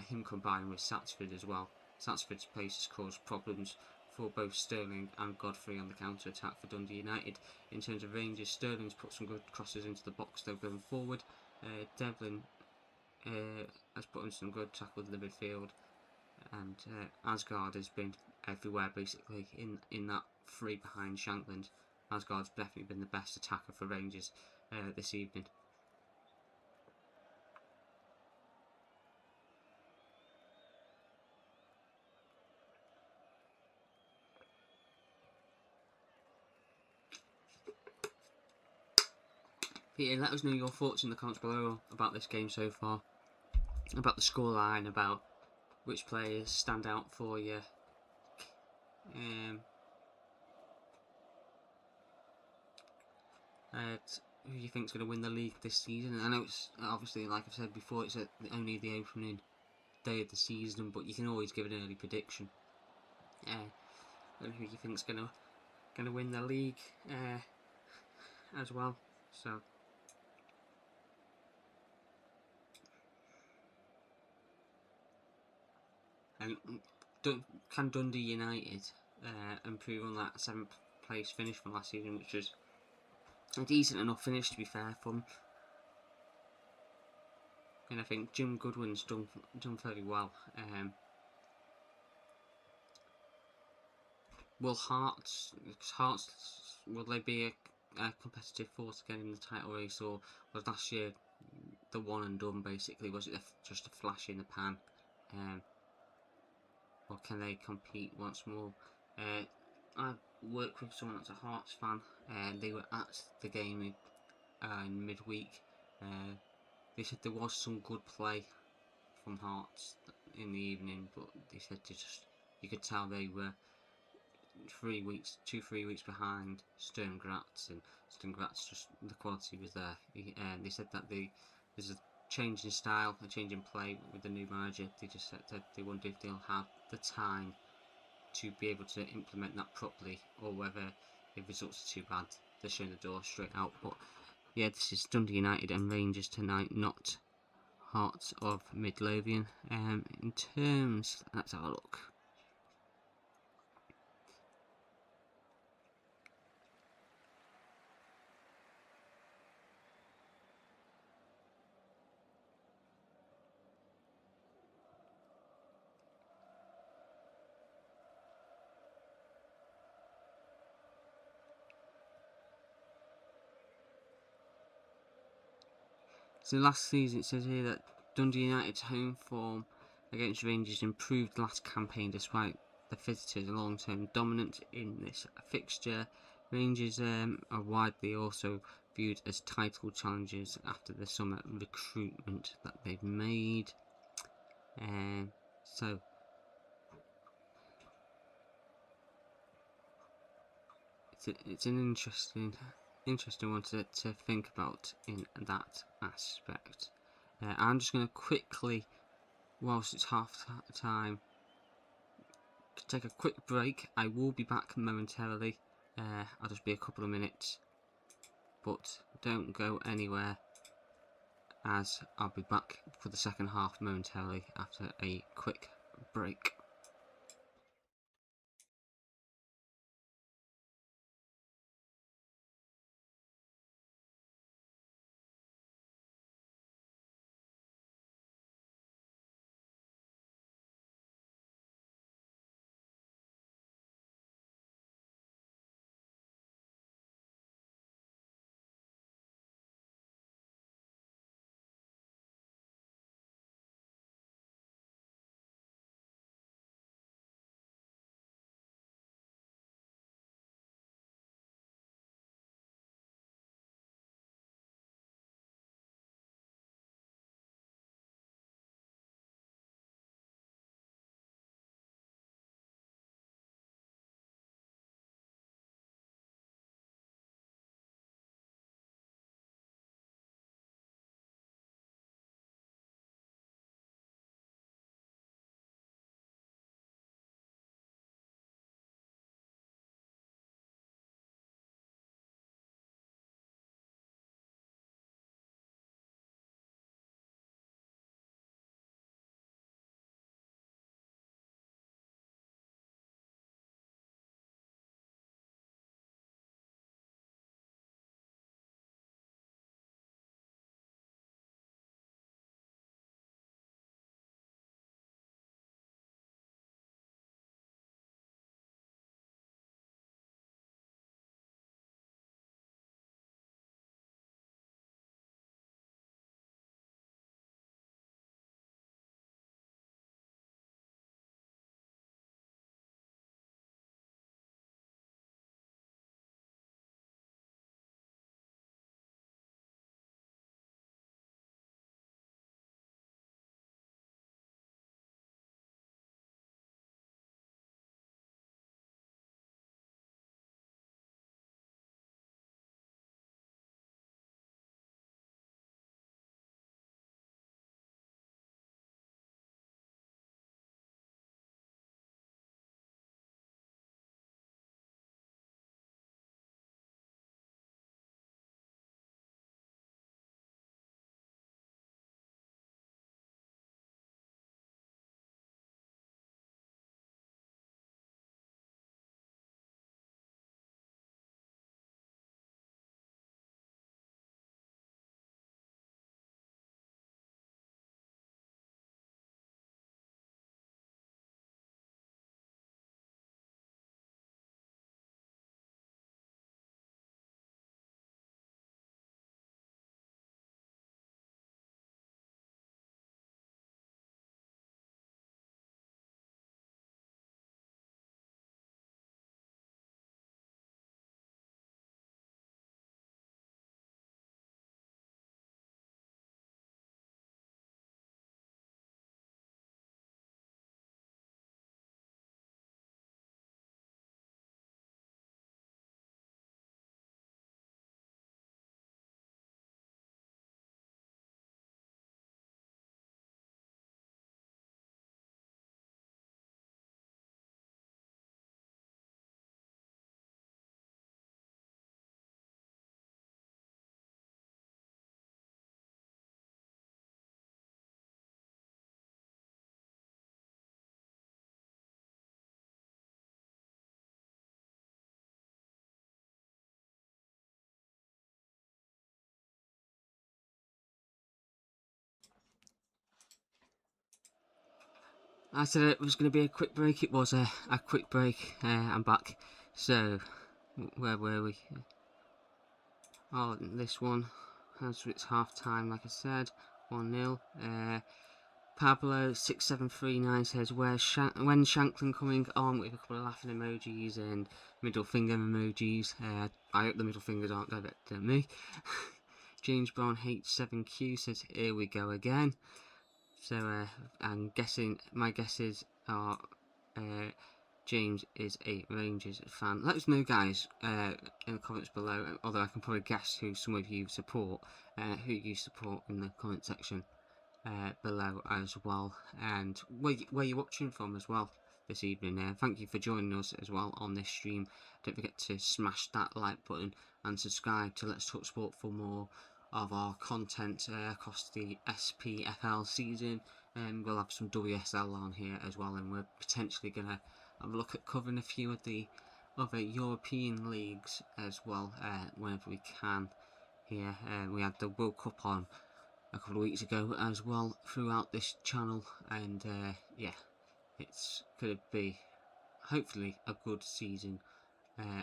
Him combined with Satsford as well. Satsford's pace has caused problems for both Sterling and Godfrey on the counter attack for Dundee United. In terms of Rangers, Sterling's put some good crosses into the box though going forward. Devlin has put in some good tackles in the midfield, and Asgard has been everywhere basically in that three behind Shankland. Asgard's definitely been the best attacker for Rangers this evening. Peter, let us know your thoughts in the comments below about this game so far, about the scoreline, about which players stand out for you. Who you think's going to win the league this season? I know it's obviously, like I've said before, it's only the opening day of the season, but you can always give an early prediction. And who you think's going to win the league as well. So. And can Dundee United improve on that 7th place finish from last season, which was a decent enough finish to be fair for them? And I think Jim Goodwin's done fairly well. Will Hearts, will they be a competitive force again in the title race, or was last year the one and done basically? Was it just a flash in the pan? Or can they compete once more? I work with someone that's a Hearts fan, and they were at the game in midweek. They said there was some good play from Hearts in the evening, but they said you could tell they were 3 weeks behind Sturm Graz, and Sturm Graz, just the quality was there. They said that there's a change in style, a change in play with the new manager. They just said that they wonder if they'll have the time to be able to implement that properly, or whether if results are too bad, they're showing the door straight out. But yeah, this is Dundee United and Rangers tonight, not Hearts of Midlothian. In terms, let's have a look. So last season, it says here that Dundee United's home form against Rangers improved last campaign despite the visitors' long-term dominance in this fixture. Rangers are widely also viewed as title challengers after the summer recruitment that they've made. So it's an interesting one to think about in that aspect. I'm just going to quickly, whilst it's half time, take a quick break. I will be back momentarily. I'll just be a couple of minutes, but don't go anywhere, as I'll be back for the second half momentarily after a quick break. I said it was going to be a quick break. It was a quick break. I'm back. So, where were we? Oh, this one has its half time, like I said, 1-0. Pablo 6739 says, when's Shanklin coming on, with a couple of laughing emojis and middle finger emojis. I hope the middle fingers aren't directed at me. James Brown H7Q says, here we go again. So I'm guessing, my guesses are James is a Rangers fan. Let us know, guys, in the comments below, although I can probably guess who some of you support, in the comment section below as well, and where you're watching from as well this evening. Thank you for joining us as well on this stream. Don't forget to smash that like button and subscribe to Let's Talk Sport for more of our content across the SPFL season, and we'll have some WSL on here as well, and we're potentially going to have a look at covering a few of the other European leagues as well whenever we can here. We had the World Cup on a couple of weeks ago as well throughout this channel, and yeah, it's going to be hopefully a good season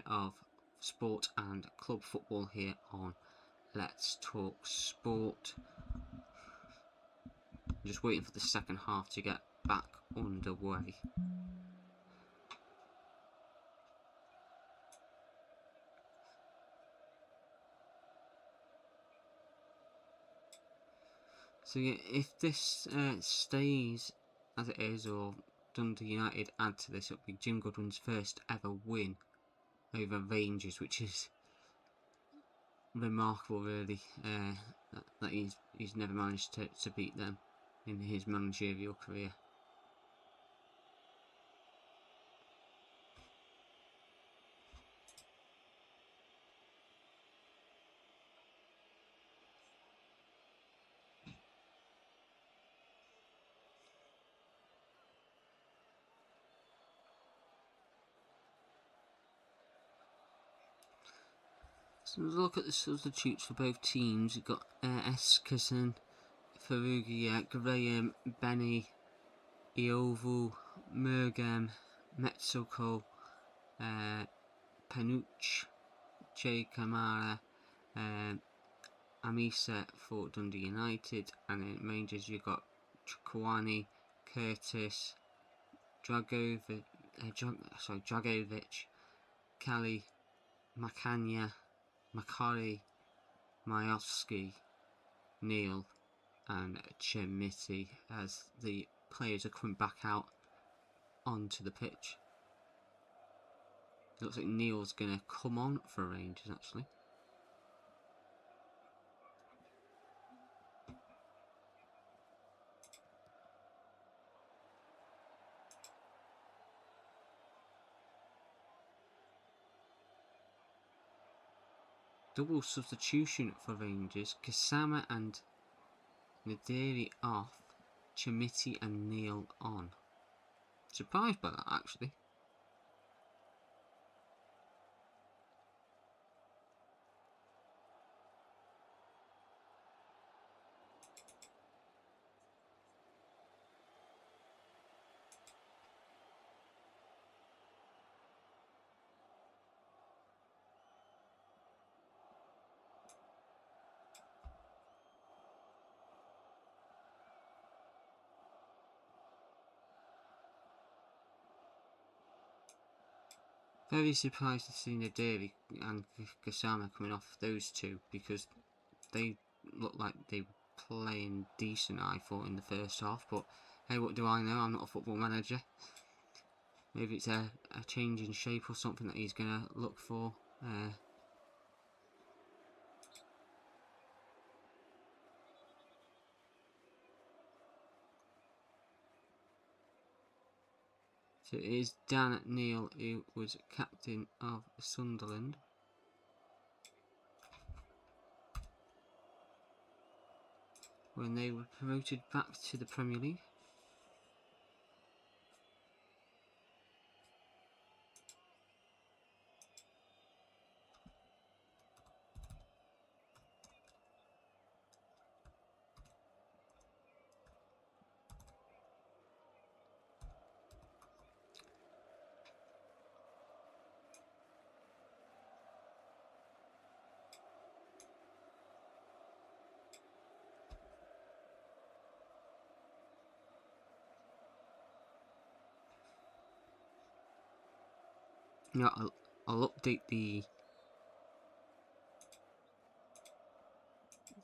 of sport and club football here on Let's Talk Sport. Just waiting for the second half to get back underway. So yeah, if this stays as it is, or Dundee United add to this, it'll be Jim Goodwin's first ever win over Rangers, which is remarkable, really, that he's never managed to beat them in his managerial career. So let's look at the substitutes for both teams. You've got Eskison, Farugia, Graham, Benny, Iovu, Mergem, Metsoko, Penuch, Jay Kamara, Amisa for Dundee United, and in Rangers you've got Chukwani, Curtis, Dragovic, Kali, Makanya, Makari, Majowski, Neil, and Chemiti as the players are coming back out onto the pitch. It looks like Neil's going to come on for Rangers, actually. Double substitution for Rangers. Kasama and Nadiri off. Chemiti and Neil on. Surprised by that, actually. Very surprised to see Nadiri and Kasama coming off those two, because they looked like they were playing decent, I thought, in the first half. But hey, what do I know? I'm not a football manager. Maybe it's a change in shape or something that he's going to look for. So it is Dan Neil, who was captain of Sunderland. When they were promoted back to the Premier League. No, I'll update the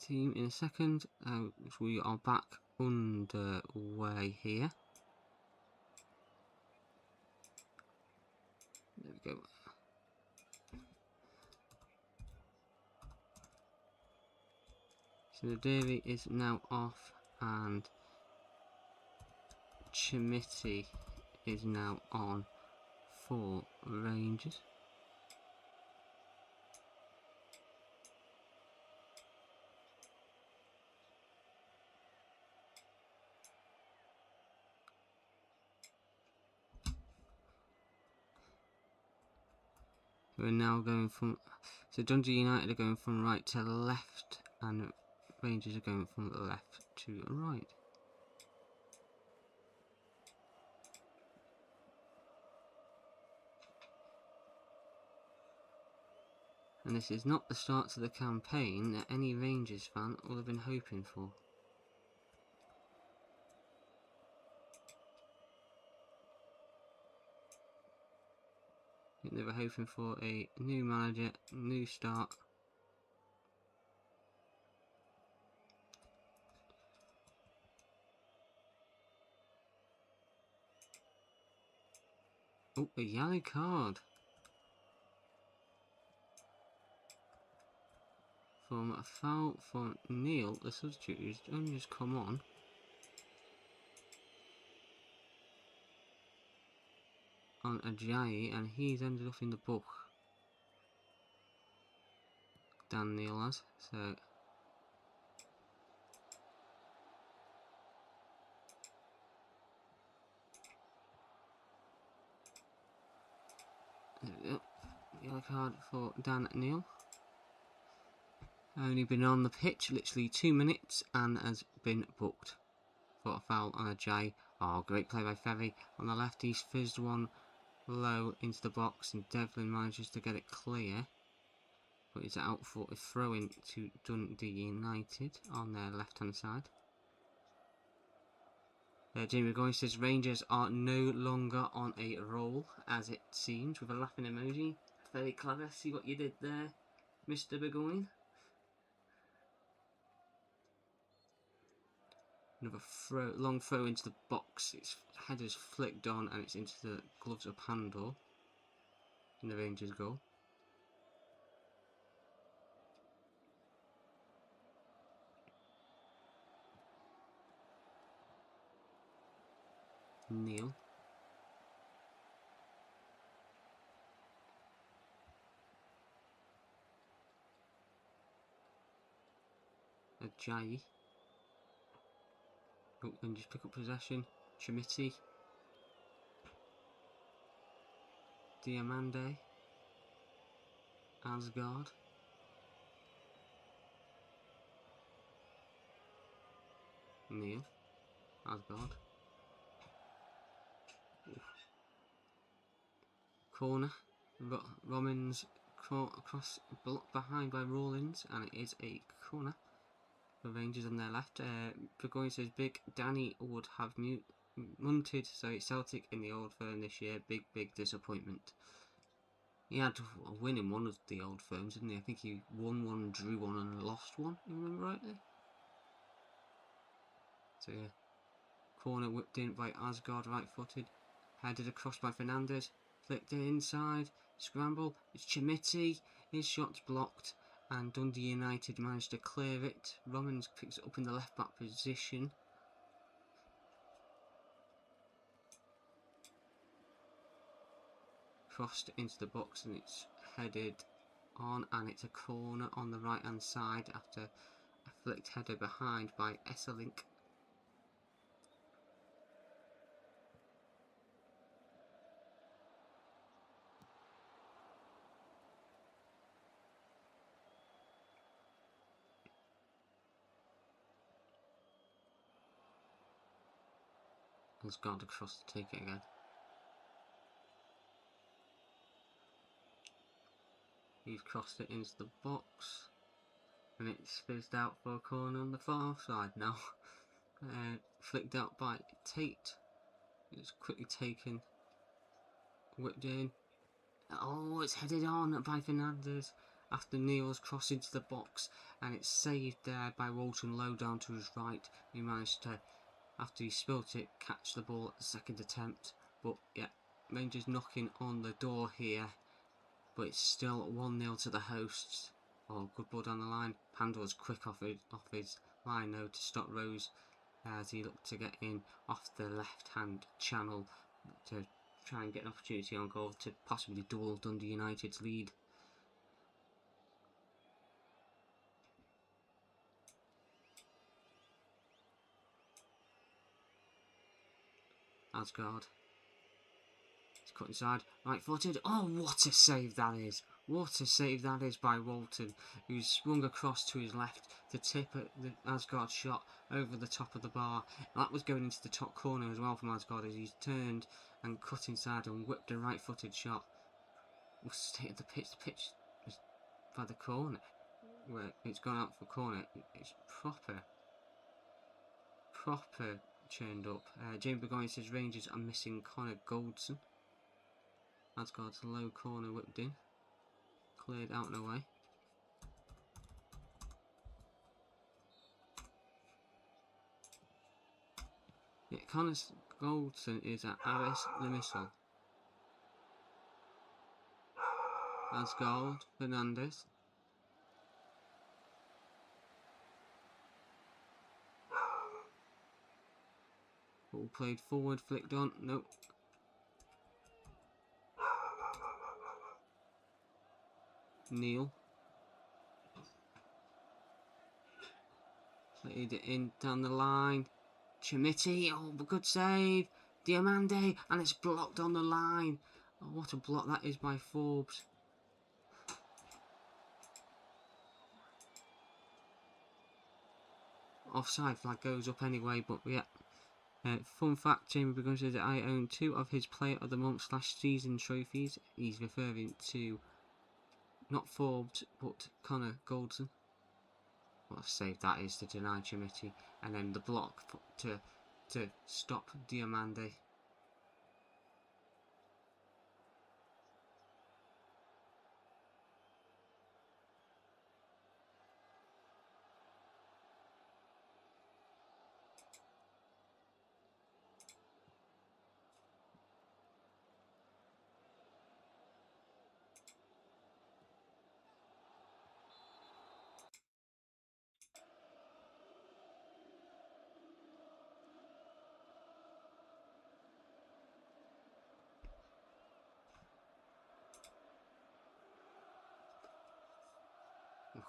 team in a second. We are back underway here. There we go. So the Davy is now off, and Chimity is now on for Rangers. We're now going from, so Dundee United are going from right to left, and Rangers are going from left to right. And this is not the start to the campaign that any Rangers fan will have been hoping for. I think they were hoping for a new manager, new start. Oh, a yellow card from a foul for Neil, the substitute, who's only just come on. On Ajayi, and he's ended up in the book. Dan Neil has, so yellow card for Dan Neil. Only been on the pitch literally 2 minutes and has been booked for a foul on Ajayi. Oh, great play by Ferry on the left. He's fizzed one low into the box, and Devlin manages to get it clear. But it's out for a throw-in to Dundee United on their left-hand side. Jamie McGoy says Rangers are no longer on a roll, as it seems, with a laughing emoji. Very clever. See what you did there, Mr. Burgoyne. Another long throw into the box. Its header's flicked on, and it's into the gloves of Pandor in the Rangers goal. Neil. Ajayi. Oh, and just pick up possession. Chimity. Diamande. Asgard. Neil. Asgard. Corner. Romans cross blocked behind by Rawlins, and it is a corner for Rangers on their left. Burgoyne says Big Danny would have munted, so it's Celtic in the Old Firm this year. Big disappointment. He had a win in one of the Old Firms, didn't he? I think he won one, drew one, and lost one, if you remember rightly. So yeah, corner whipped in by Asgard, right-footed, headed across by Fernandez, flicked it inside, scramble, it's Chimity, his shot's blocked, and Dundee United managed to clear it. Romans picks it up in the left-back position. Crossed into the box, and it's headed on, and it's a corner on the right-hand side after a flicked header behind by Esselink. Has gone across to take it again. He's crossed it into the box, and it's fizzed out for a corner on the far side now. Flicked out by Tate. It's quickly taken, whipped in, Oh, it's headed on by Fernandez after Neil's cross into the box, and it's saved there by Walton low down to his right. He managed to, after he spilt it, catch the ball at the second attempt. But yeah, Rangers knocking on the door here, but it's still 1-0 to the hosts. Oh, good ball down the line. Pandor was quick off his line though to stop Rose as he looked to get in off the left-hand channel to try and get an opportunity on goal to possibly double Dundee United's lead. Asgard. He's cut inside, right-footed. Oh, what a save that is! What a save that is by Walton, who's swung across to his left to tip at the Asgard shot over the top of the bar. That was going into the top corner as well from Asgard as he's turned and cut inside and whipped a right-footed shot. We'll stay at the pitch. The pitch is by the corner, where it's gone out for corner. It's proper churned up. James Burgoyne says Rangers are missing Connor Goldson. Asgard's low corner whipped in, cleared out and away. Yeah, Connor Goldson is at Aris Limassol. Asgard, Fernandez. Ball played forward, flicked on. Nope. Neil. Played it in down the line. Chimiti, oh, good save. Diamande, and it's blocked on the line. Oh, what a block that is by Forbes. Offside flag goes up anyway, but yeah. Fun fact, Jamie Burgoyne says that I own 2 of his Player of the Month / season trophies. He's referring to not Forbes, but Connor Goldson. What a save that is to deny Chimiti. And then the block to stop Diamande.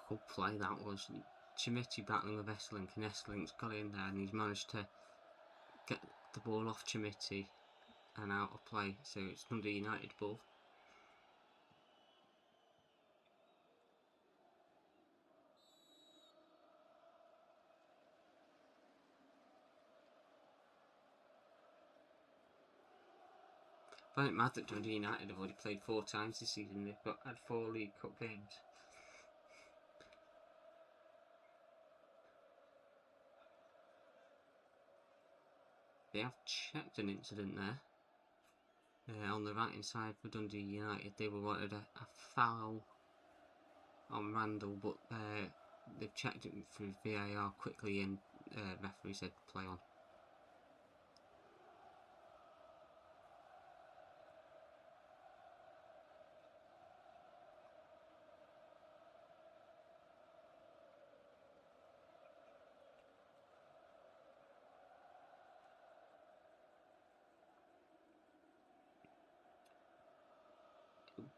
Good play that was. Chimiti battling with Esselink, and Esselink's got in there and he's managed to get the ball off Chimiti and out of play, so it's Dundee United ball. I find it mad that Dundee United have already played 4 times this season. They've had 4 League Cup games. They have checked an incident there. On the right hand side for Dundee United, they were wanted a foul on Randall, but they've checked it through VAR quickly and referee said play on.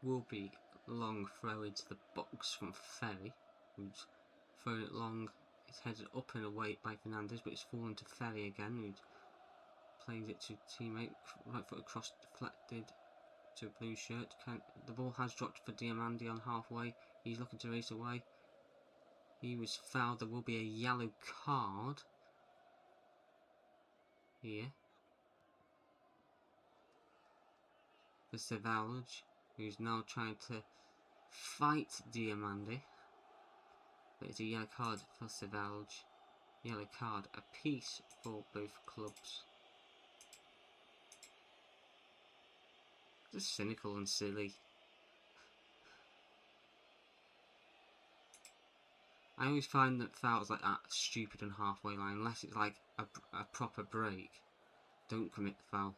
Will be long throw into the box from Ferry, who's thrown it long. It's headed up and away by Fernandez, but it's fallen to Ferry again, who plays it to teammate. Right foot across, deflected to a blue shirt. The ball has dropped for Diamande on halfway. He's looking to race away. He was fouled. There will be a yellow card here for Sevalge, who's now trying to fight Diamande, but it's a yellow card for Sevalge. Yellow card apiece for both clubs. Just cynical and silly. I always find that fouls like that stupid on halfway line, unless it's like a proper break. Don't commit the foul.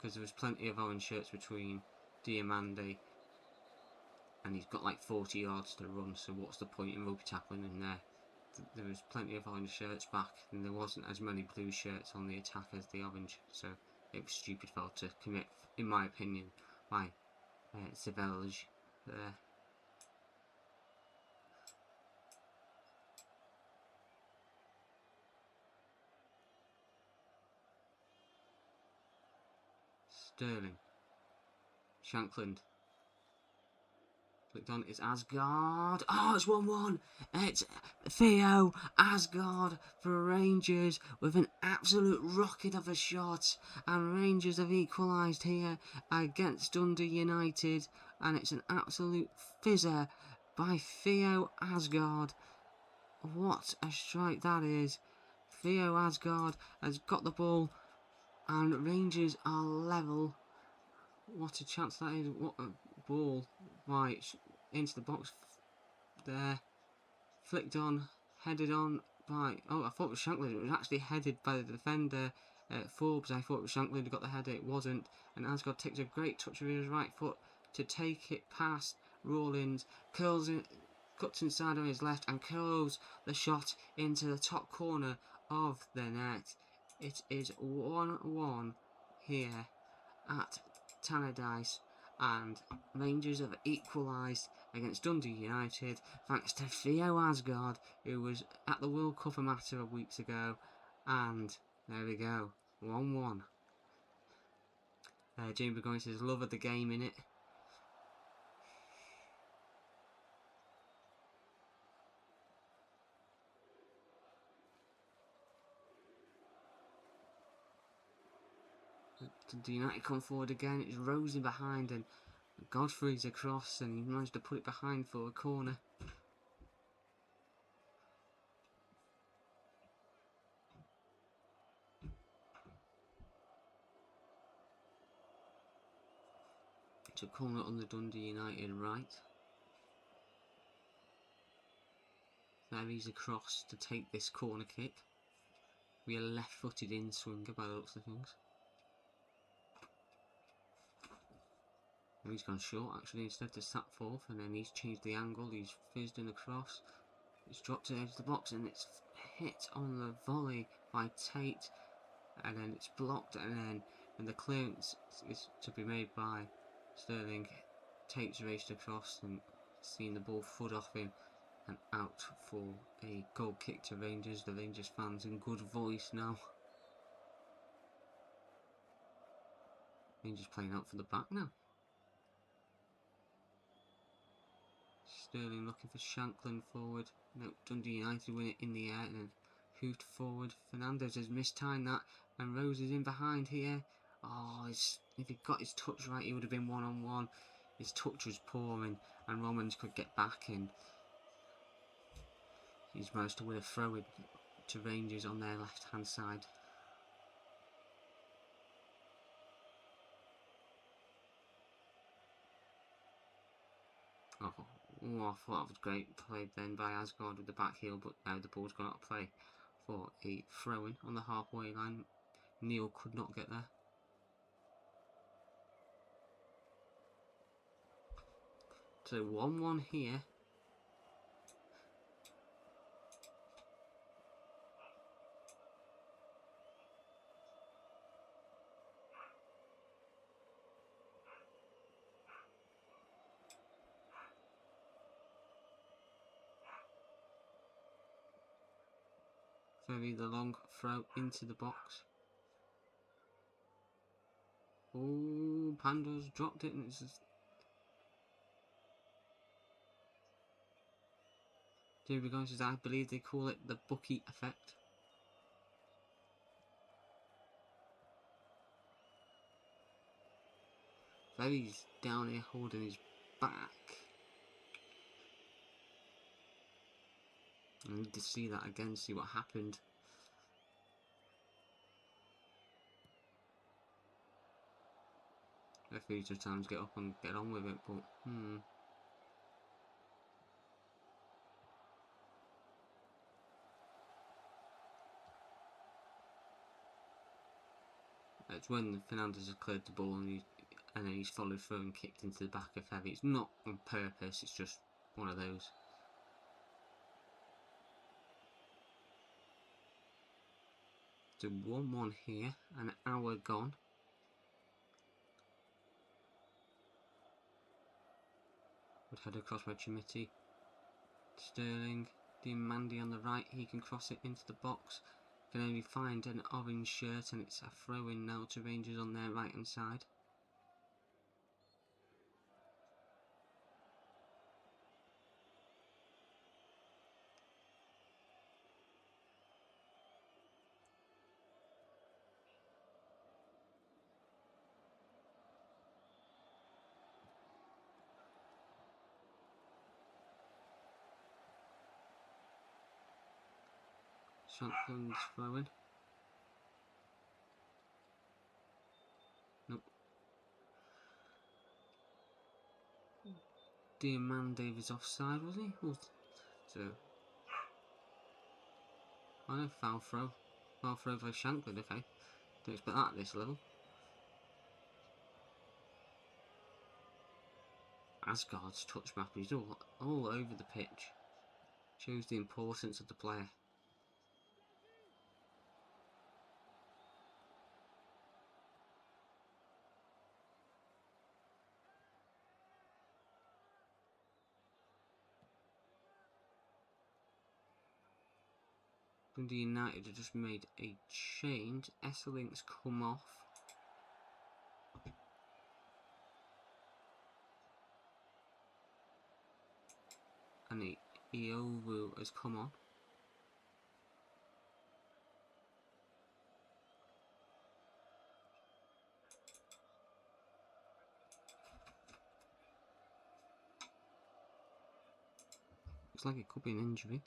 Because there was plenty of orange shirts between Diamande, and he's got like 40 yards to run, so what's the point in rugby tackling in there? There was plenty of orange shirts back, and there wasn't as many blue shirts on the attack as the orange, so it was stupid foul to commit, in my opinion, by Savelge there. Sterling. Shankland. Clicked on, it's Asgard. Oh, it's 1-1. It's Theo Asgard for Rangers with an absolute rocket of a shot. And Rangers have equalised here against Dundee United. And it's an absolute fizzer by Theo Asgard. What a strike that is. Theo Asgard has got the ball. And Rangers are level. What a chance that is. What a ball. Right, into the box there. Flicked on. Headed on by... Oh, I thought it was Shankland. It was actually headed by the defender, Forbes. I thought it was Shankland who got the header. It wasn't. And Asgard takes a great touch with his right foot to take it past Rawlins. Curls in, cuts inside on his left and curls the shot into the top corner of the net. It is 1-1 here at Tannadice, and Rangers have equalised against Dundee United thanks to Theo Asgard, who was at the World Cup a matter of weeks ago, and there we go, 1-1. Jamie McInnes says, love of the game in it. Dundee United come forward again. It's Rosie behind and Godfrey's across, and he managed to put it behind for a corner. It's a corner on the Dundee United right. There he's across to take this corner kick. We are left-footed in swinger by the looks of things. And he's gone short actually instead to sat forth, and then he's changed the angle. He's fizzed in across. It's dropped to the edge of the box and it's hit on the volley by Tate, and then it's blocked, and the clearance is to be made by Sterling. Tate's raced across and seen the ball foot off him and out for a goal kick to Rangers. The Rangers fans in good voice now. Rangers playing out for the back now. Sterling looking for Shankland forward. No, Dundee United win it in the air and then hoofed forward. Fernandez has mistimed that, and Rose is in behind here. Oh, if he got his touch right, he would have been one-on-one. His touch was poor, and Romans could get back, and he's managed to win a throw-in to Rangers on their left-hand side. Oh, I thought that was great played then by Asgard with the back heel, but now the ball's gone out of play for a throw-in on the halfway line. Neil could not get there. So 1-1 here. Very the long throw into the box. Oh, Pando's dropped it, and it's just... David McInnes says, I believe they call it the Bucky effect. Very's down here holding his back. I need to see that again, see what happened. Referees sometimes get up and get on with it, but It's when Fernandez has cleared the ball and then he's followed through and kicked into the back of Heavy. It's not on purpose, it's just one of those. So 1-1 here, an hour gone. Would head across by Chimiti. Sterling, Diamandi on the right, he can cross it into the box. Can only find an orange shirt and it's a throw in now to Rangers on their right hand side. Shankland's throwing. Nope. Diamandi was offside, was he? So, I know, foul throw. Foul throw by Shankland, okay. Don't expect that at this level. Asgard's touch map, he's all over the pitch. Shows the importance of the player. Dundee United have just made a change. Esseling's come off. And Iovu has come on. Looks like it could be an injury.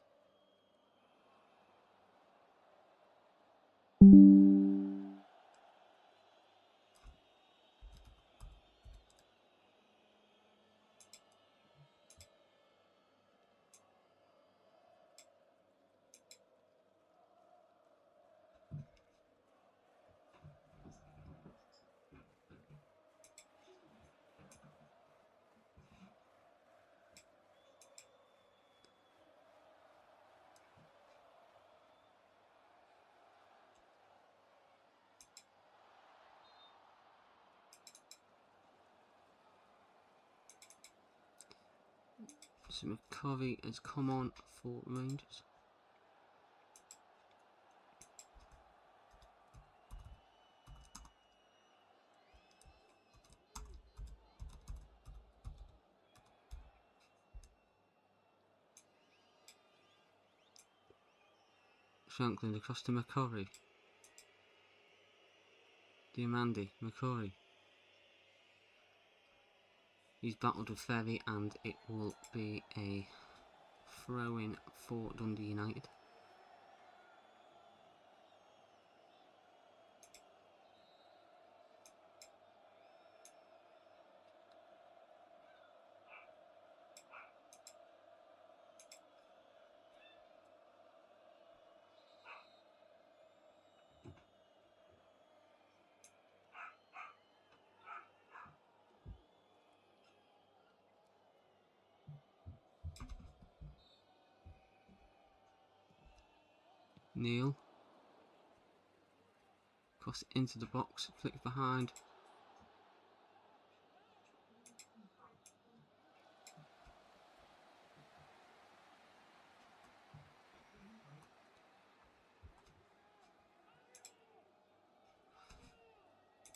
So McCovey has come on for Rangers. Shankland across to McCurry. Diamandi, McCurry. He's battled with Ferry and it will be a throw-in for Dundee United. Neil. Cross into the box, flick behind.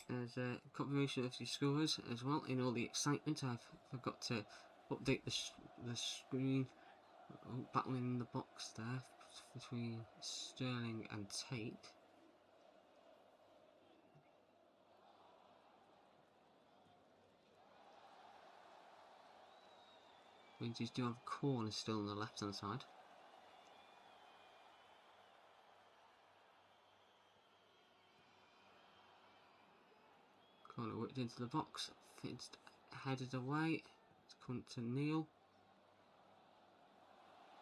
There's a confirmation of the scores as well. In all the excitement, I've forgot to update the screen. Oh, battling in the box there between Sterling and Tate. Rangers do have a corner still on the left hand side. Corner whipped into the box, it's headed away. It's come to Neil.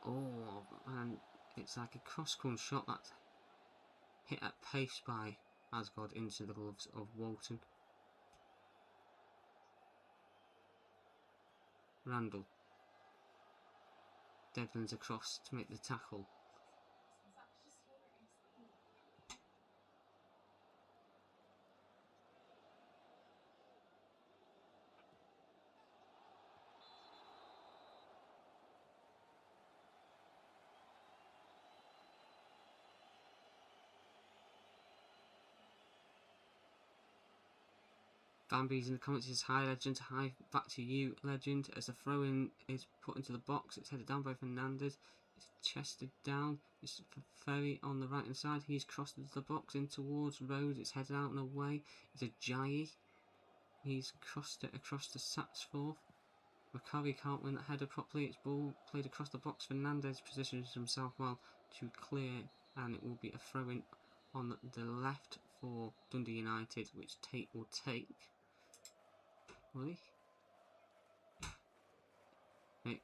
Oh, and it's like a cross-come shot that's hit at pace by Asgard into the gloves of Walton. Randall. Devlin's across to make the tackle. Bambi's in the comments says, "Hi Legend, hi back to you Legend." As the throw in is put into the box, it's headed down by Fernandez. It's chested down. It's Ferry on the right hand side. He's crossed into the box in towards Rose. It's headed out and away. It's a Jai. He's crossed it across to Satsforth. McCurry can't win that header properly. It's ball played across the box. Fernandez positions himself well to clear, and it will be a throw in on the left for Dundee United, which Tate will take. Will he?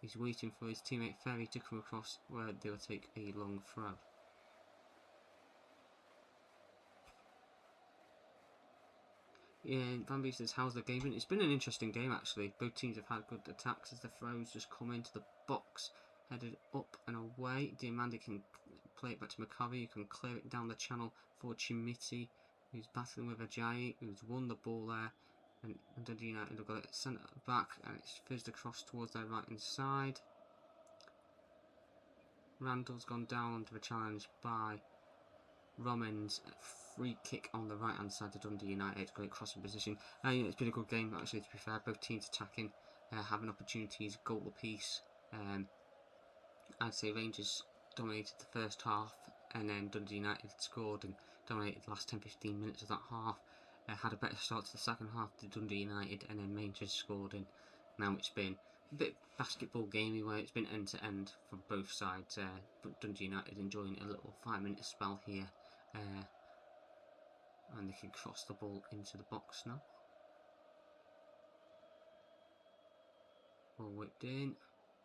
He's waiting for his teammate Ferry to come across, where they'll take a long throw. Yeah, Bambi says, "How's the game been?" It's been an interesting game actually. Both teams have had good attacks as the throws just come into the box, headed up and away. Diamandi can play it back to McCurry, who can clear it down the channel for Chimiti, who's battling with Ajayi, who's won the ball there. And Dundee United have got it sent back, and it's fizzed across towards their right hand side. Randall's gone down under a challenge by Romans. Free kick on the right hand side to Dundee United. Great crossing position. Yeah, it's been a good game actually, to be fair. Both teams attacking, having opportunities, goal apiece. I'd say Rangers dominated the first half, and then Dundee United scored and dominated the last 10-15 minutes of that half. Had a better start to the second half to Dundee United, and then Rangers scored, and now it's been a bit basketball gamey where it's been end to end from both sides. But Dundee United enjoying a little 5-minute spell here, and they can cross the ball into the box now. Ball whipped in,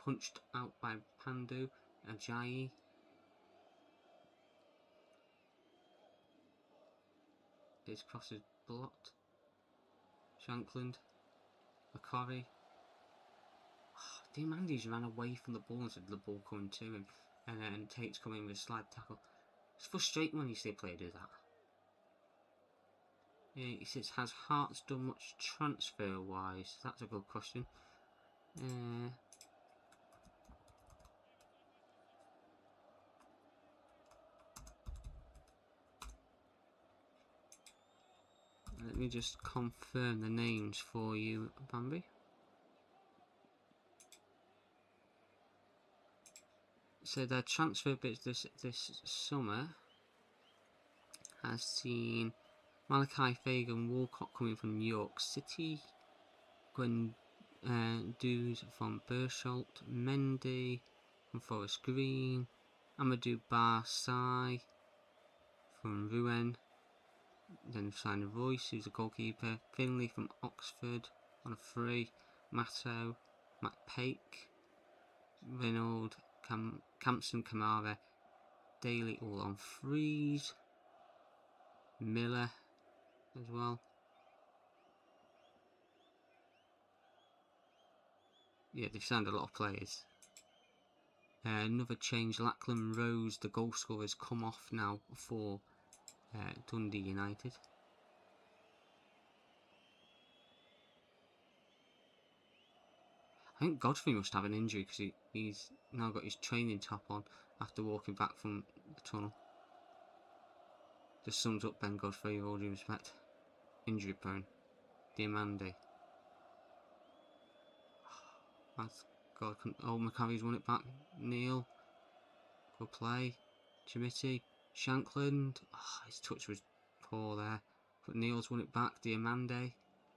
punched out by Pandu. Ajayi. His cross is blocked. Shankland. McCurry. Oh, Diamandi's ran away from the ball instead of the ball coming to him. And then Tate's coming with a slide tackle. It's frustrating when you see a player do that. Yeah, he says, "Has Hearts done much transfer wise?" That's a good question. Let me just confirm the names for you, Bambi. So their transfer bits this summer has seen Malachi Fagan Walcott coming from New York City, Gwen Dews from Bersholt, Mendy from Forest Green, Amadou Barsai from Rouen, then signed Royce, who's a goalkeeper, Finley from Oxford on a free, Matto, Matt Pake, Reynolds, Campson, Kamara, Daly all on frees, Miller as well. Yeah, they've signed a lot of players. Another change, Lachlan Rose, the goal scorer, has come off now for Dundee United. I think Godfrey must have an injury because he's now got his training top on after walking back from the tunnel. Just sums up Ben Godfrey with all due respect. Injury prone. Diamandi. God, oh, McCurry's won it back. Neil. Good play. Chimiti. Shankland. Oh, his touch was poor there. But Neil's won it back. Diamandi.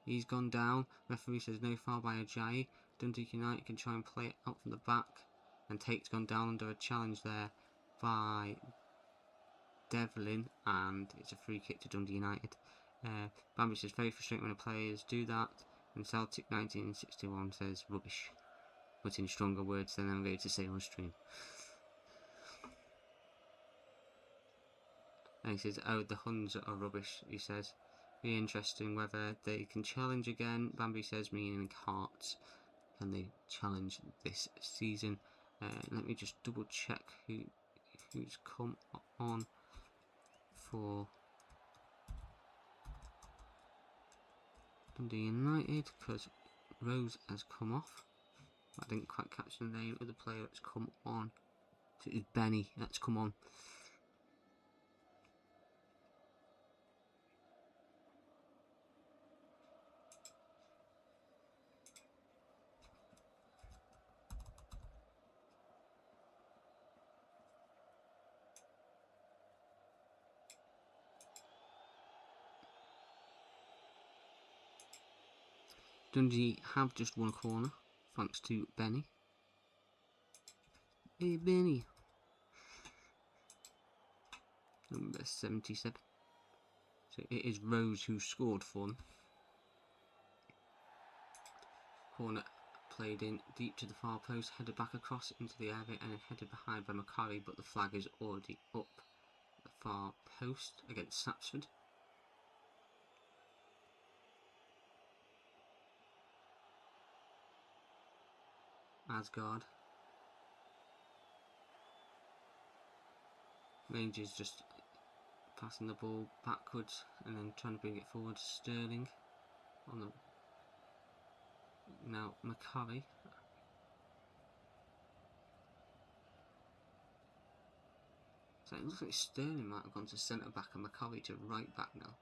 He's gone down. Referee says no foul by Ajayi. Dundee United can try and play it out from the back. And Tate's gone down under a challenge there by Devlin. And it's a free kick to Dundee United. Bambi says very frustrating when the players do that. And Celtic 1961 says rubbish. But in stronger words than I'm going to say on stream. And he says, oh, the Huns are rubbish, he says. Be interesting whether they can challenge again. Bambi says, meaning Hearts. Can they challenge this season? Let me just double check who's come on for Dundee United, because Rose has come off. I didn't quite catch the name of the player that's come on. So it's Benny that's come on. Dundee have just won a corner, thanks to Benny. Hey Benny. Number 77. So it is Rose who scored for them. Corner played in deep to the far post, headed back across into the area and then headed behind by McCarry, but the flag is already up the far post against Sapsford. Asgard. Rangers just passing the ball backwards and then trying to bring it forward. Sterling on the now McCarry. So it looks like Sterling might have gone to centre back and McCarry to right back now.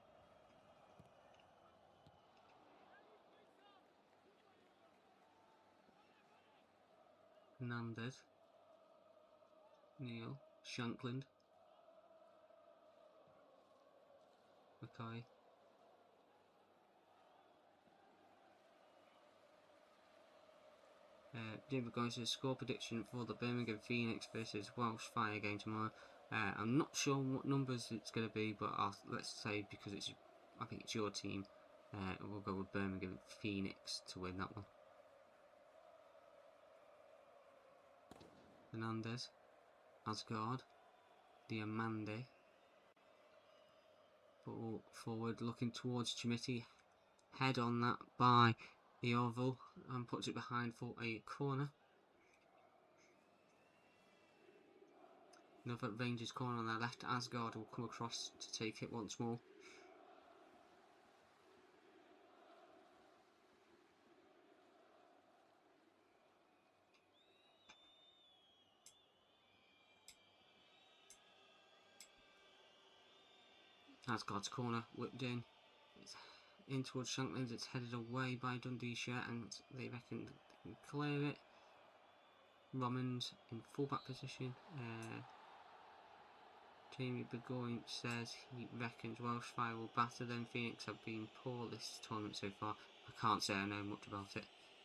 Hernandez, Neil, Shankland, McCarry. David Goins says score prediction for the Birmingham Phoenix versus Welsh Fire game tomorrow. I'm not sure what numbers it's going to be, but let's say because I think it's your team, we'll go with Birmingham Phoenix to win that one. Hernandez, Asgard, Diamande. Ball forward, looking towards Chimiti. Head on that by Eorville and puts it behind for a corner. Another Rangers corner on their left. Asgard will come across to take it once more. Asgard's corner whipped in. It's in towards Shankland. It's headed away by Dundee shirt and they reckon they can clear it. Romans in fullback position. Jamie Burgoyne says he reckons Welsh Fire will batter them. Phoenix have been poor this tournament so far. I can't say I know much about it.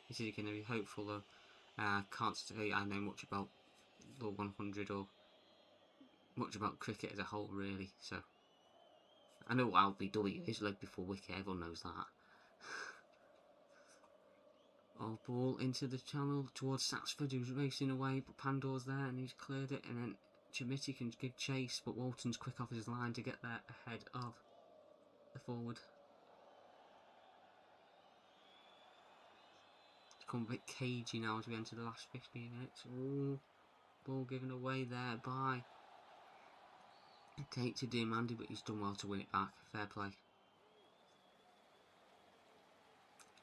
This is going to be hopeful though. I can't say I know much about the 100 or much about cricket as a whole really. So I know what LBW is, like before Wicket, everyone knows that. Oh, ball into the channel towards Saxford, who's racing away, but Pandor's there and he's cleared it, and then Chimiti can give chase, but Walton's quick off his line to get there ahead of the forward. It's become a bit cagey now as we enter the last 15 minutes. Ooh, ball given away there by Tate to Diamandi, but he's done well to win it back. Fair play.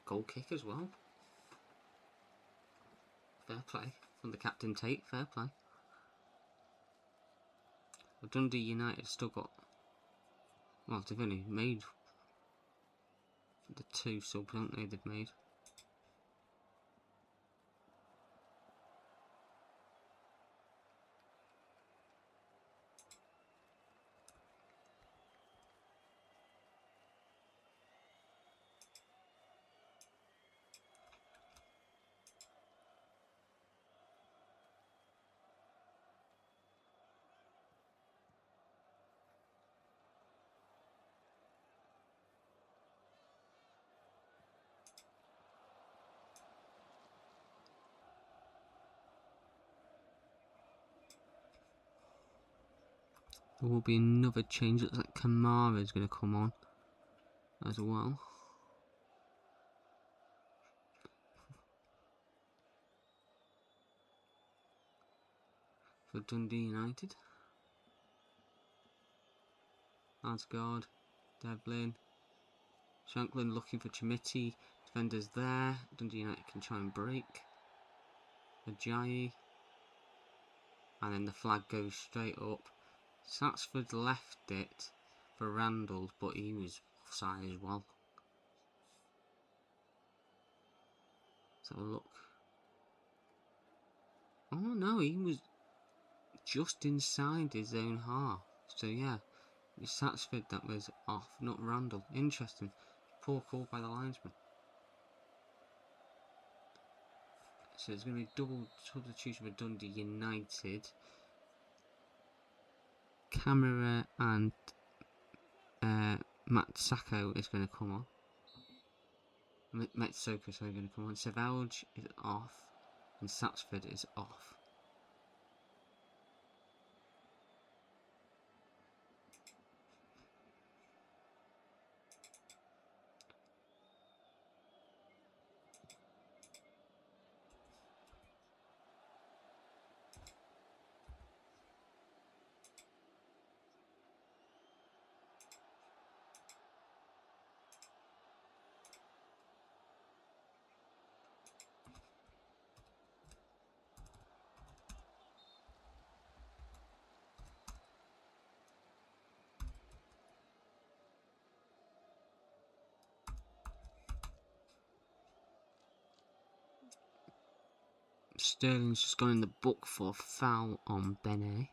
Goal kick as well. Fair play from the captain Tate. Fair play. Well, Dundee United still got. Well, they've only made the 2 subs, haven't they? They've made. There will be another change. Looks like Kamara is going to come on as well. For Dundee United. Asgard, Devlin, Shanklin looking for Chimiti. Defenders there. Dundee United can try and break. Ajayi. And then the flag goes straight up. Satsford left it for Randall, but he was offside as well. Let's have a look. Oh no, he was just inside his own half. So yeah, it's Satsford that was off, not Randall. Interesting. Poor call by the linesman. So there's going to be double substitution for Dundee United. Camera and Matsako is going to come on. Metsoko is going to come on. Savalj is off. And Satsford is off. Sterling's just gone in the book for a foul on Benet.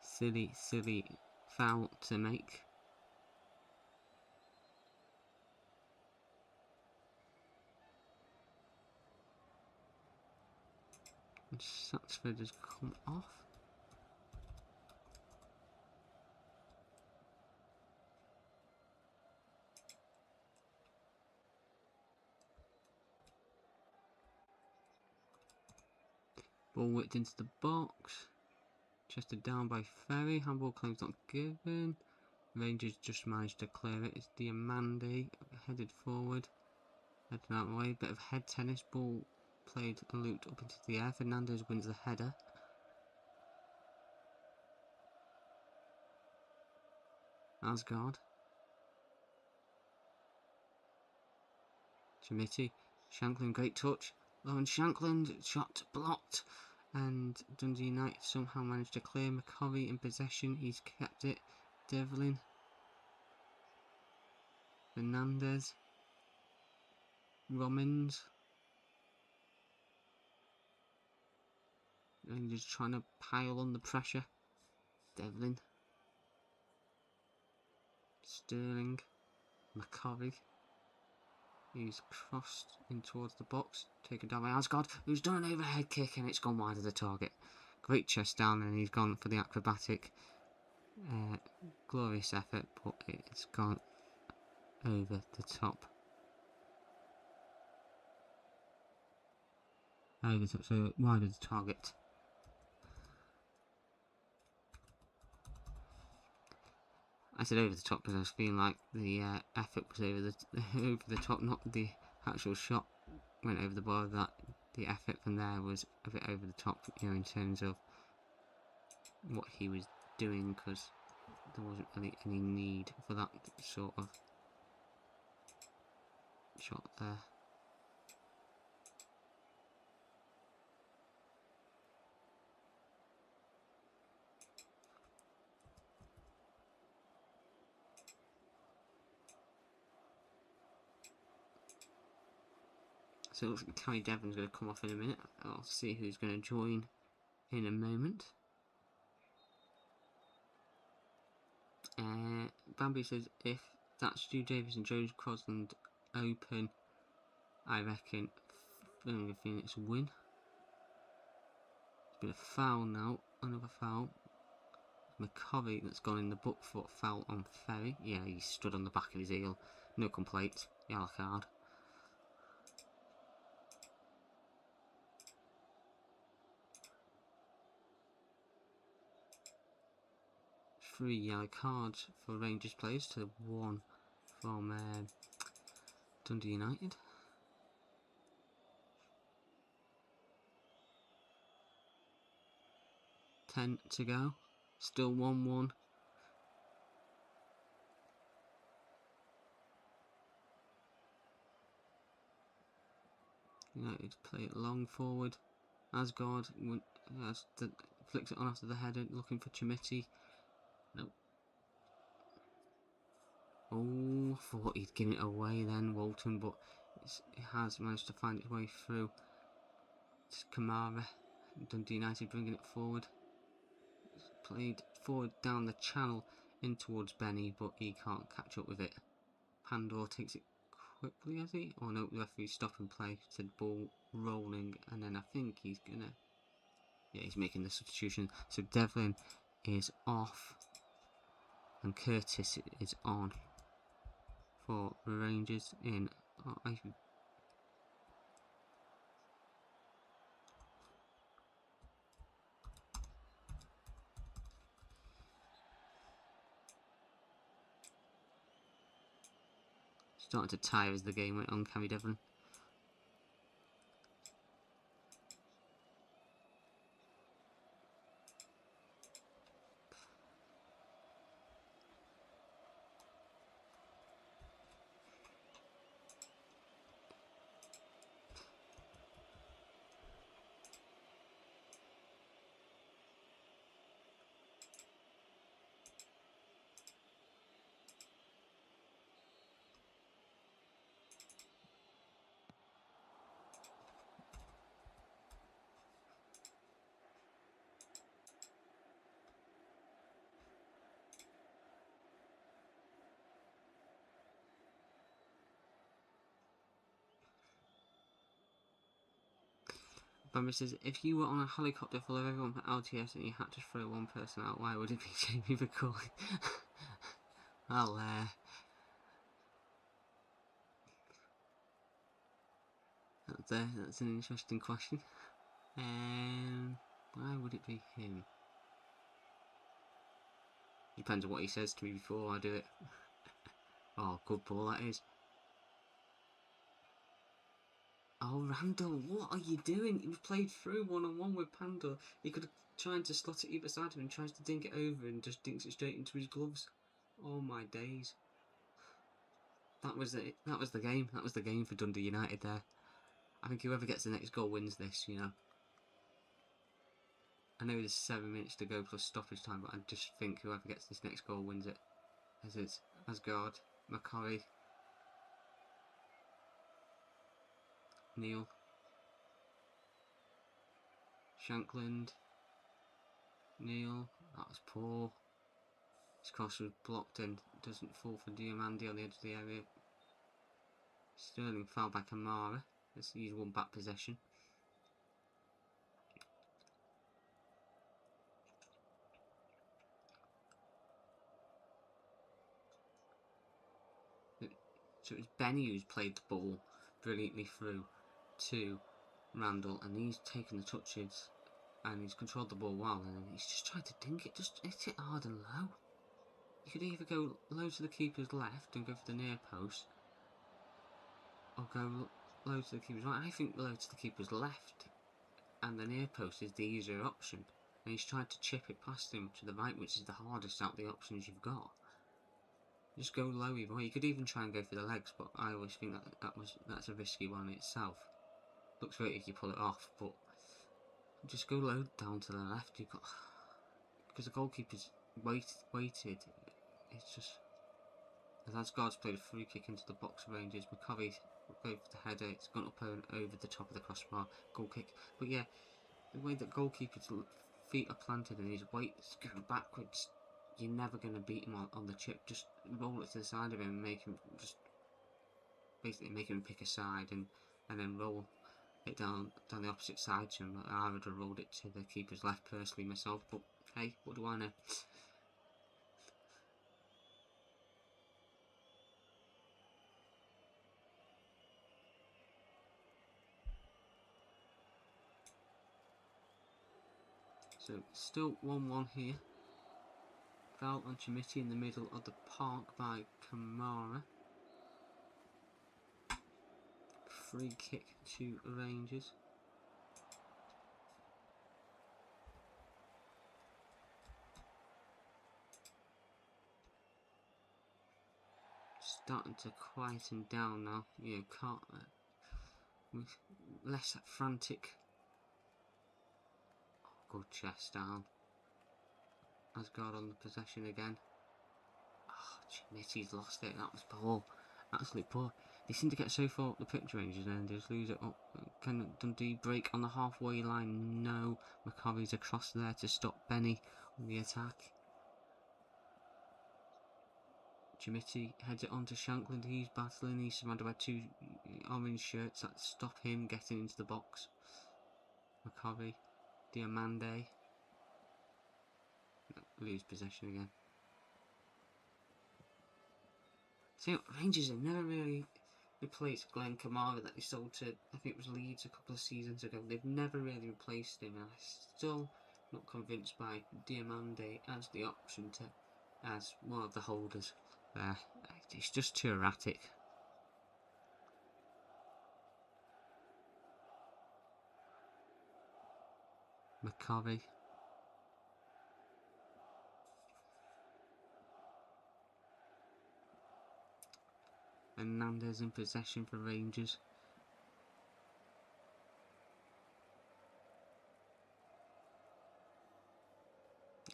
Silly foul to make. And Satsford has come off. Ball whipped into the box. Chested down by Ferry. Handball claims not given. Rangers just managed to clear it. It's Diamandi headed forward. Heading out of the way. Bit of head tennis. Ball played and looped up into the air. Fernandez wins the header. Asgard. Chimiti. Shanklin, great touch. Lauren Shanklin, shot blocked. And Dundee United somehow managed to clear. McCovey in possession. He's kept it. Devlin. Fernandez. Romans. And just trying to pile on the pressure. Devlin. Sterling. McCovey. He's crossed in towards the box. Taken down by Asgard, who's done an overhead kick and it's gone wide of the target. Great chest down and he's gone for the acrobatic. Glorious effort, but it's gone over the top. Over the top, so wide of the target. I said over the top because I was feeling like the effort was over the top, not the actual shot went over the bar. That the effort from there was a bit over the top, you know, in terms of what he was doing, because there wasn't really any need for that sort of shot there. So it looks like Kai Devon's going to come off in a minute. I'll see who's going to join in a moment. Bambi says if that's Stu Davis and Joe Crosland open, I reckon Phoenix win. It's been a foul now, another foul. McCovey that's gone in the book for a foul on Ferry. Yeah, he stood on the back of his heel. No complaints. Yellow card. 3 yellow cards for Rangers players to 1 from Dundee United. Ten to go. Still 1-1. United play it long forward. Asgard flicks it on after the header, looking for Chimiti. Nope. Oh, thought he'd given it away then, Walton, but it has managed to find its way through. It's Kamara. Dundee United bringing it forward. It's played forward down the channel in towards Benny, but he can't catch up with it. Pandor takes it quickly, has he? Oh no, the referee stopping play, said ball rolling, and then I think he's gonna... Yeah, he's making the substitution. So Devlin is off, and Curtis is on for Rangers in... Starting to tire as the game went on, Cammy Devlin. Bamber says, if you were on a helicopter full of everyone from LTS and you had to throw one person out, why would it be Jamie McCoy? Well, that's an interesting question. Why would it be him? Depends on what he says to me before I do it. Oh, good ball that is. Oh, Randall, what are you doing? He was played through one-on-one with Pandor. He could have tried to slot it either side of him and tries to dink it over and just dinks it straight into his gloves. Oh my days. That was it. That was the game. That was the game for Dundee United there. I think whoever gets the next goal wins this, you know. I know there's 7 minutes to go plus stoppage time, but I just think whoever gets this next goal wins it. As it's Asgard, McCurry, Neil, Shankland, Neil, that was poor. His cross was blocked and doesn't fall for Diamandi on the edge of the area. Sterling fouled by Kamara. Let's use one back possession. So it was Benny who's played the ball brilliantly through to Randall, and he's taken the touches and he's controlled the ball well, and he's just tried to dink it, just hit it hard and low. You could either go low to the keeper's left and go for the near post, or go low to the keeper's right. I think low to the keeper's left and the near post is the easier option, and he's tried to chip it past him to the right, which is the hardest out of the options you've got. Just go low either way. You could even try and go for the legs, but I always think that's a risky one itself. Looks great if you pull it off, but just go low down to the left. You've got, because the goalkeeper's waited. It's just, as Asgard's played a free kick into the box of Rangers. McCurry go for the header. It's gone up and over the top of the crossbar. Goal kick. But yeah, the way that goalkeeper's feet are planted and his weight's going backwards, you're never going to beat him on the chip. Just roll it to the side of him and make him just basically make him pick a side and then roll it down the opposite side to him. I would have rolled it to the keeper's left personally myself, but hey, what do I know? So still 1-1 here. Foul on Chimiti in the middle of the park by Kamara. Free kick to Rangers. Starting to quieten down now. You know, can't less frantic. Oh, good chest down. Asgard on the possession again. Oh, Chimiti's lost it. That was poor. Absolutely poor. They seem to get so far up the pitch, Rangers, and then just lose it up. Can Dundee break on the halfway line? No. McCarvey's across there to stop Benny on the attack. Chimiti heads it on to Shankland. He's battling. He's surrounded by two orange shirts that stop him getting into the box. McCarvey. Diamande. Lose possession again. See, Rangers have never really replaced Glenn Kamara that they sold to, I think it was Leeds a couple of seasons ago. They've never really replaced him, and I'm still not convinced by Diamande as the option to, as one of the holders there. It's just too erratic. McCarvey. Hernandez in possession for Rangers.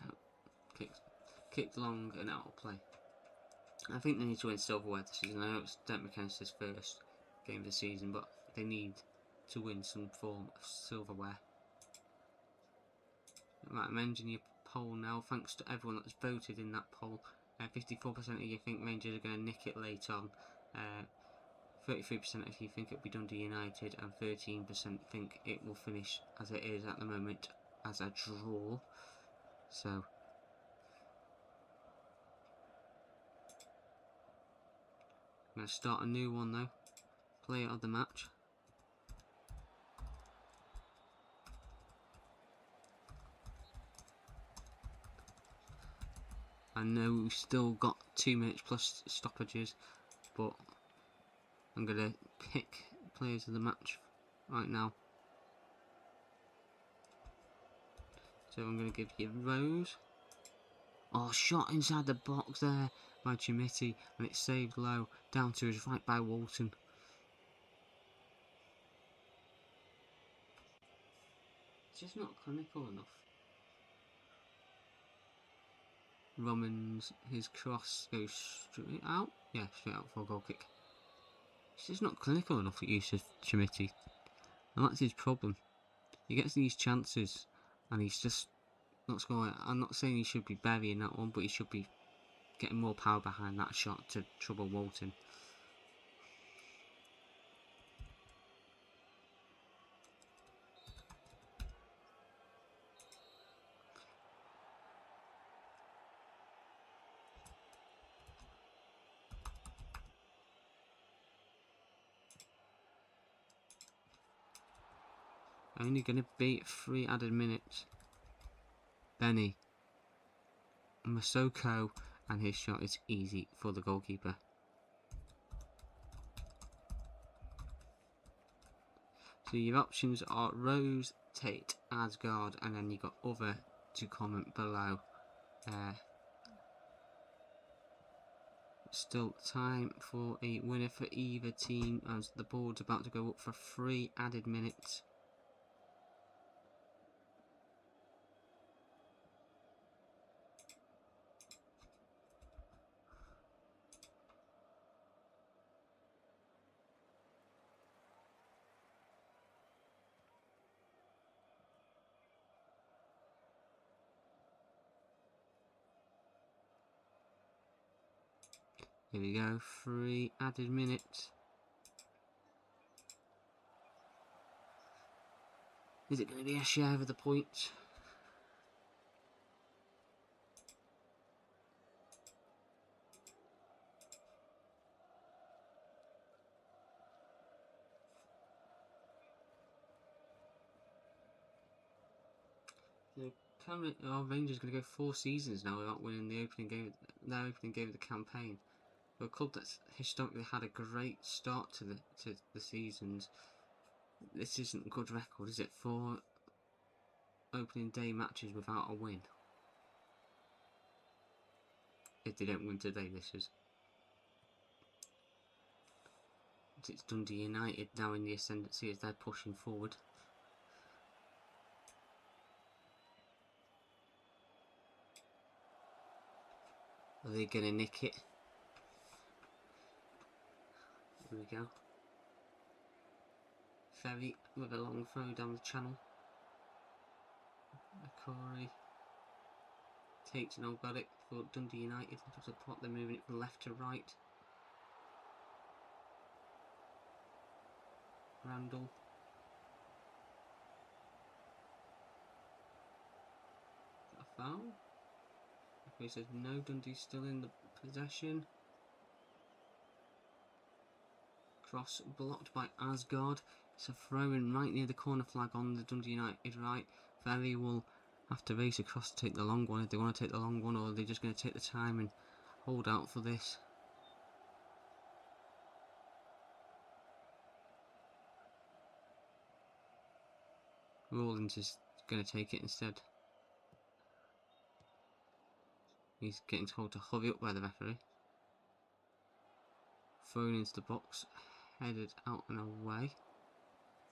Oh, kicked long and out of play. I think they need to win silverware this season. I know it's Derek McInnes' first game of the season, but they need to win some form of silverware. Right, I'm ending your poll now. Thanks to everyone that's voted in that poll. 54% of you think Rangers are going to nick it late on. 33% of you think it'll be Dundee United, and 13% think it will finish as it is at the moment, as a draw. So I'm going to start a new one though. Player of the match. I know we've still got 2 minutes plus stoppages, but I'm going to pick players of the match right now. So I'm going to give you Rose. Oh, shot inside the box there by Chimiti, and it's saved low, down to his right by Walton. It's just not clinical enough. Romans, his cross goes straight out. Yeah, straight out for a goal kick. It's just not clinical enough at use of Chimiti, and that's his problem. He gets these chances, and he's just not scoring. I'm not saying he should be burying that one, but he should be getting more power behind that shot to trouble Walton. Only going to be 3 added minutes. Benny. Masoko, and his shot is easy for the goalkeeper. So your options are Rose, Tate, Asgard, and then you've got other to comment below. Still time for a winner for either team as the board's about to go up for 3 added minutes. Here we go, 3 added minutes. Is it going to be a share of the points? Rangers going to go 4 seasons now without winning the opening game, their opening game of the campaign. For a club that's historically had a great start to the seasons, this isn't a good record, is it? 4 opening day matches without a win. If they don't win today, this is. It's Dundee United now in the ascendancy as they're pushing forward. Are they going to nick it? Here we go. Ferry with a long throw down the channel. Corey takes no got it for Dundee United. Into the pot, they're moving it from left to right. Randall. Is that a foul? Okay, says no, Dundee's still in the possession. Cross blocked by Asgard. It's a throw in right near the corner flag on the Dundee United right. Ferry will have to race across to take the long one if they want to take the long one, or are they just going to take the time and hold out for this? Rawlins is going to take it instead. He's getting told to hurry up by the referee. Thrown into the box, headed out and away.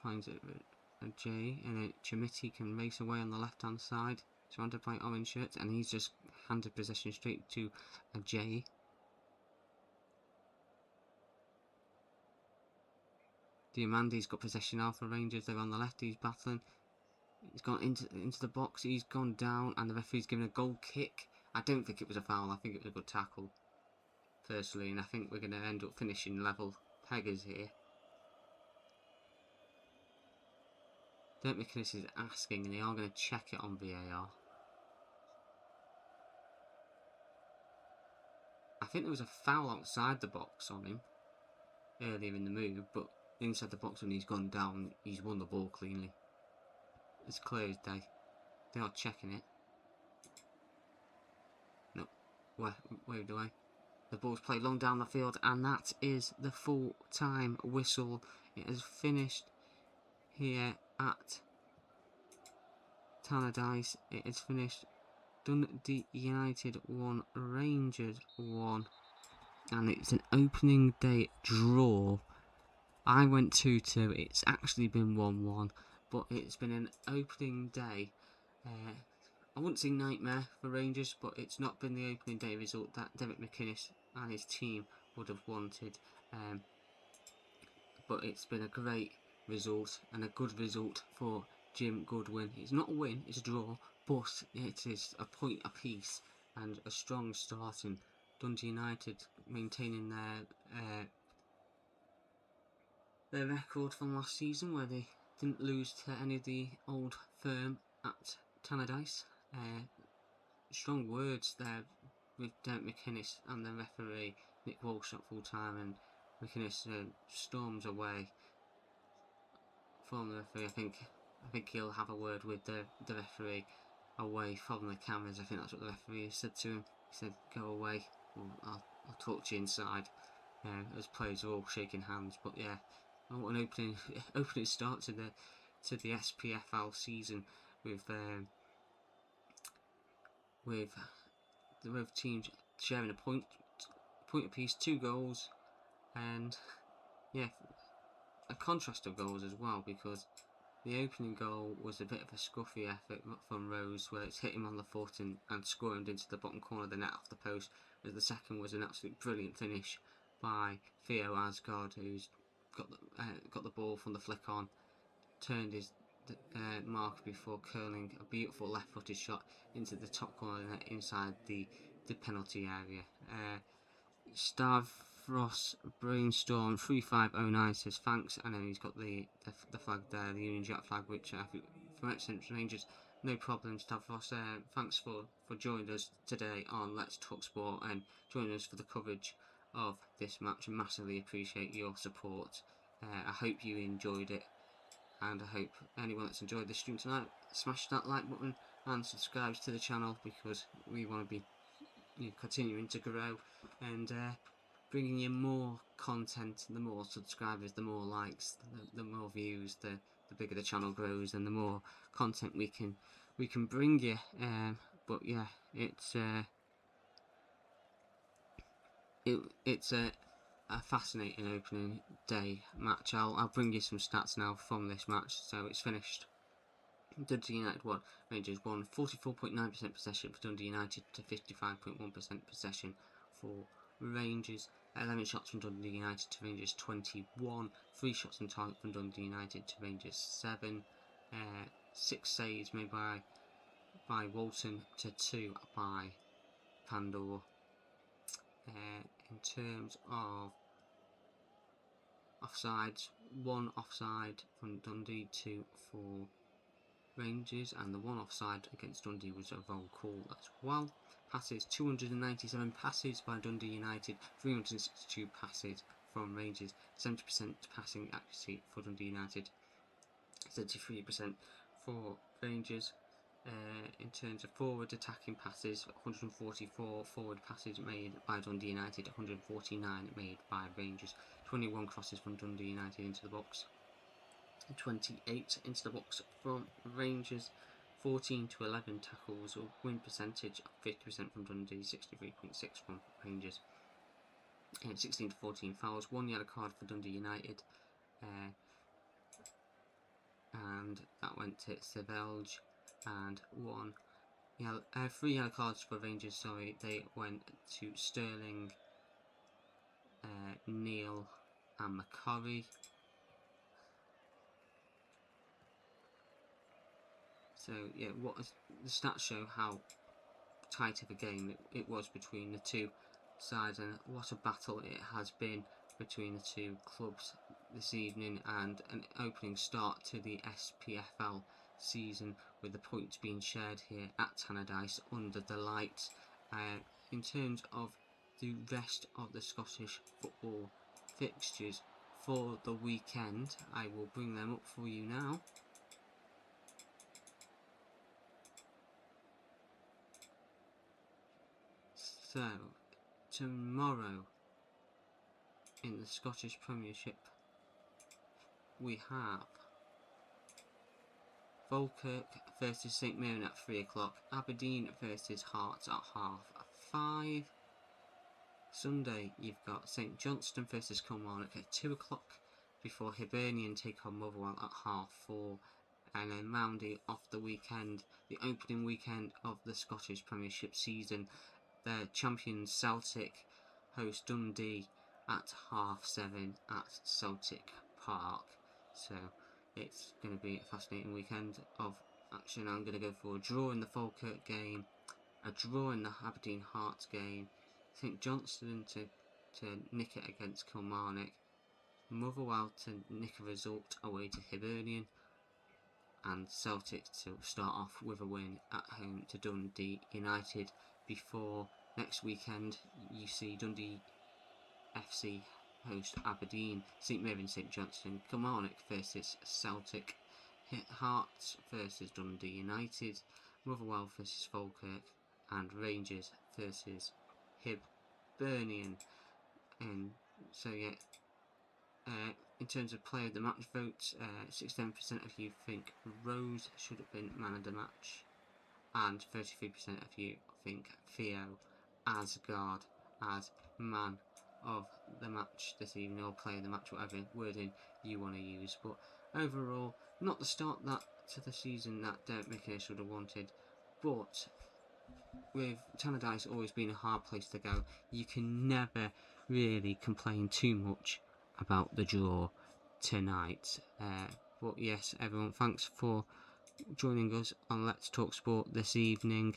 Finds it with a J, and then Chimiti can race away on the left hand side, surrounded by orange shirts, and he's just handed possession straight to a J. Diamandi's got possession now for Rangers. They're on the left, he's battling. He's gone into the box, he's gone down, and the referee's given a goal kick. I don't think it was a foul, I think it was a good tackle, personally, and I think we're going to end up finishing level peggers here. Derek McInnes is asking, and they are going to check it on VAR. I think there was a foul outside the box on him earlier in the move, but inside the box when he's gone down, he's won the ball cleanly. It's clear as day. They are checking it. No, waved away. The ball's played long down the field, and that is the full-time whistle. It has finished here at Tannadice. It has finished Dundee United 1, Rangers 1, and it's an opening day draw. I went 2-2. It's actually been 1-1, but it's been an opening day. I wouldn't say nightmare for Rangers, but it's not been the opening day result that Derek McInnes and his team would have wanted. But it's been a great result and a good result for Jim Goodwin. It's not a win, it's a draw, but it is a point apiece and a strong start in Dundee United maintaining their record from last season, where they didn't lose to any of the old firm at Tannadice. Strong words there with Derek McInnes and the referee Nick Walsh at full time, and McInnes storms away from the referee. I think he'll have a word with the referee away from the cameras. I think that's what the referee said to him. He said, "Go away. I'll talk to you inside." As players are all shaking hands. But yeah, what an opening start to the SPFL season with both teams sharing a point apiece, 2 goals, and yeah, a contrast of goals as well, because the opening goal was a bit of a scruffy effort from Rose, where it's hit him on the foot and scored into the bottom corner of the net off the post, whereas the second was an absolute brilliant finish by Theo Asgard, who's got the ball from the flick on, turned his mark before curling a beautiful left-footed shot into the top corner of the net inside the penalty area. Stavros Brainstorm 3509 says thanks, and then he's got the flag there, the Union Jack flag, which I think from McInnes and Rangers, no problem. Stavros, thanks for joining us today on Let's Talk Sport and joining us for the coverage of this match. I massively appreciate your support. I hope you enjoyed it, and I hope anyone that's enjoyed this stream tonight, smash that like button and subscribe to the channel, because we want to be continuing to grow and bringing you more content. The more subscribers, the more likes, the more views, the bigger the channel grows, and the more content we can bring you. But yeah, it's a fascinating opening day match. I'll bring you some stats now from this match. So it's finished. Dundee United won. Rangers won. 44.9% possession for Dundee United to 55.1% possession for Rangers. 11 shots from Dundee United to Rangers 21. 3 shots on target from Dundee United to Rangers 7. 6 saves made by Walton to 2 by Pandor. In terms of offsides, 1 offside from Dundee, 2 for Rangers, and the 1 offside against Dundee was a roll call as well. Passes, 297 passes by Dundee United, 362 passes from Rangers, 70% passing accuracy for Dundee United, 33% for Rangers. In terms of forward attacking passes, 144 forward passes made by Dundee United, 149 made by Rangers, 21 crosses from Dundee United into the box, 28 into the box from Rangers, 14 to 11 tackles, or win percentage of 50% from Dundee, 63.6 from Rangers, 16 to 14 fouls, 1 yellow card for Dundee United, and that went to Sevelge, and 3 yellow cards for Rangers. Sorry, they went to Sterling, Neil, and McCurry. So yeah, the stats show how tight of a game it was between the two sides, and what a battle it has been between the two clubs this evening, and an opening start to the SPFL season, with the points being shared here at Tannadice under the lights. In terms of the rest of the Scottish football fixtures for the weekend, I will bring them up for you now. So, tomorrow in the Scottish Premiership, we have Falkirk versus St Mirren at 3 o'clock, Aberdeen versus Hearts at 5:30. Sunday, you've got St Johnstone versus Kilmarnock at 2 o'clock, before Hibernian take on Motherwell at 4:30. And then rounding off the weekend, the opening weekend of the Scottish Premiership season, the champions Celtic host Dundee at 7:30 at Celtic Park. So it's going to be a fascinating weekend of action. I'm going to go for a draw in the Falkirk game, a draw in the Aberdeen Hearts game, St Johnstone to nick it against Kilmarnock, Motherwell to nick a result away to Hibernian, and Celtic to start off with a win at home to Dundee United, before next weekend you see Dundee FC host Aberdeen, St Mirren, St Johnstone, Kilmarnock versus Celtic, Hearts versus Dundee United, Motherwell versus Falkirk, and Rangers versus Hibernian. And so yeah, in terms of player of the match votes, 67% of you think Rose should have been man of the match, and 33% of you think Theo Asgard as man of the match this evening, or player of the match, whatever wording you want to use. But overall, not the start to the season that Derek McInnes should have wanted, but with Tannadice always being a hard place to go, you can never really complain too much about the draw tonight. But yes, everyone, thanks for joining us on Let's Talk Sport this evening.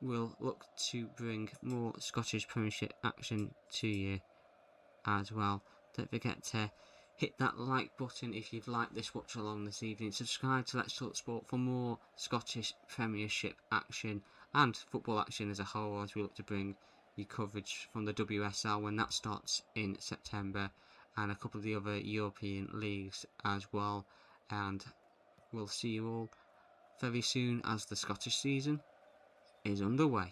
We'll look to bring more Scottish Premiership action to you as well. Don't forget to hit that like button if you've liked this watch along this evening. Subscribe to Let's Talk Sport for more Scottish Premiership action and football action as a whole, as we look to bring you coverage from the WSL when that starts in September, and a couple of the other European leagues as well. And we'll see you all very soon as the Scottish season is underway.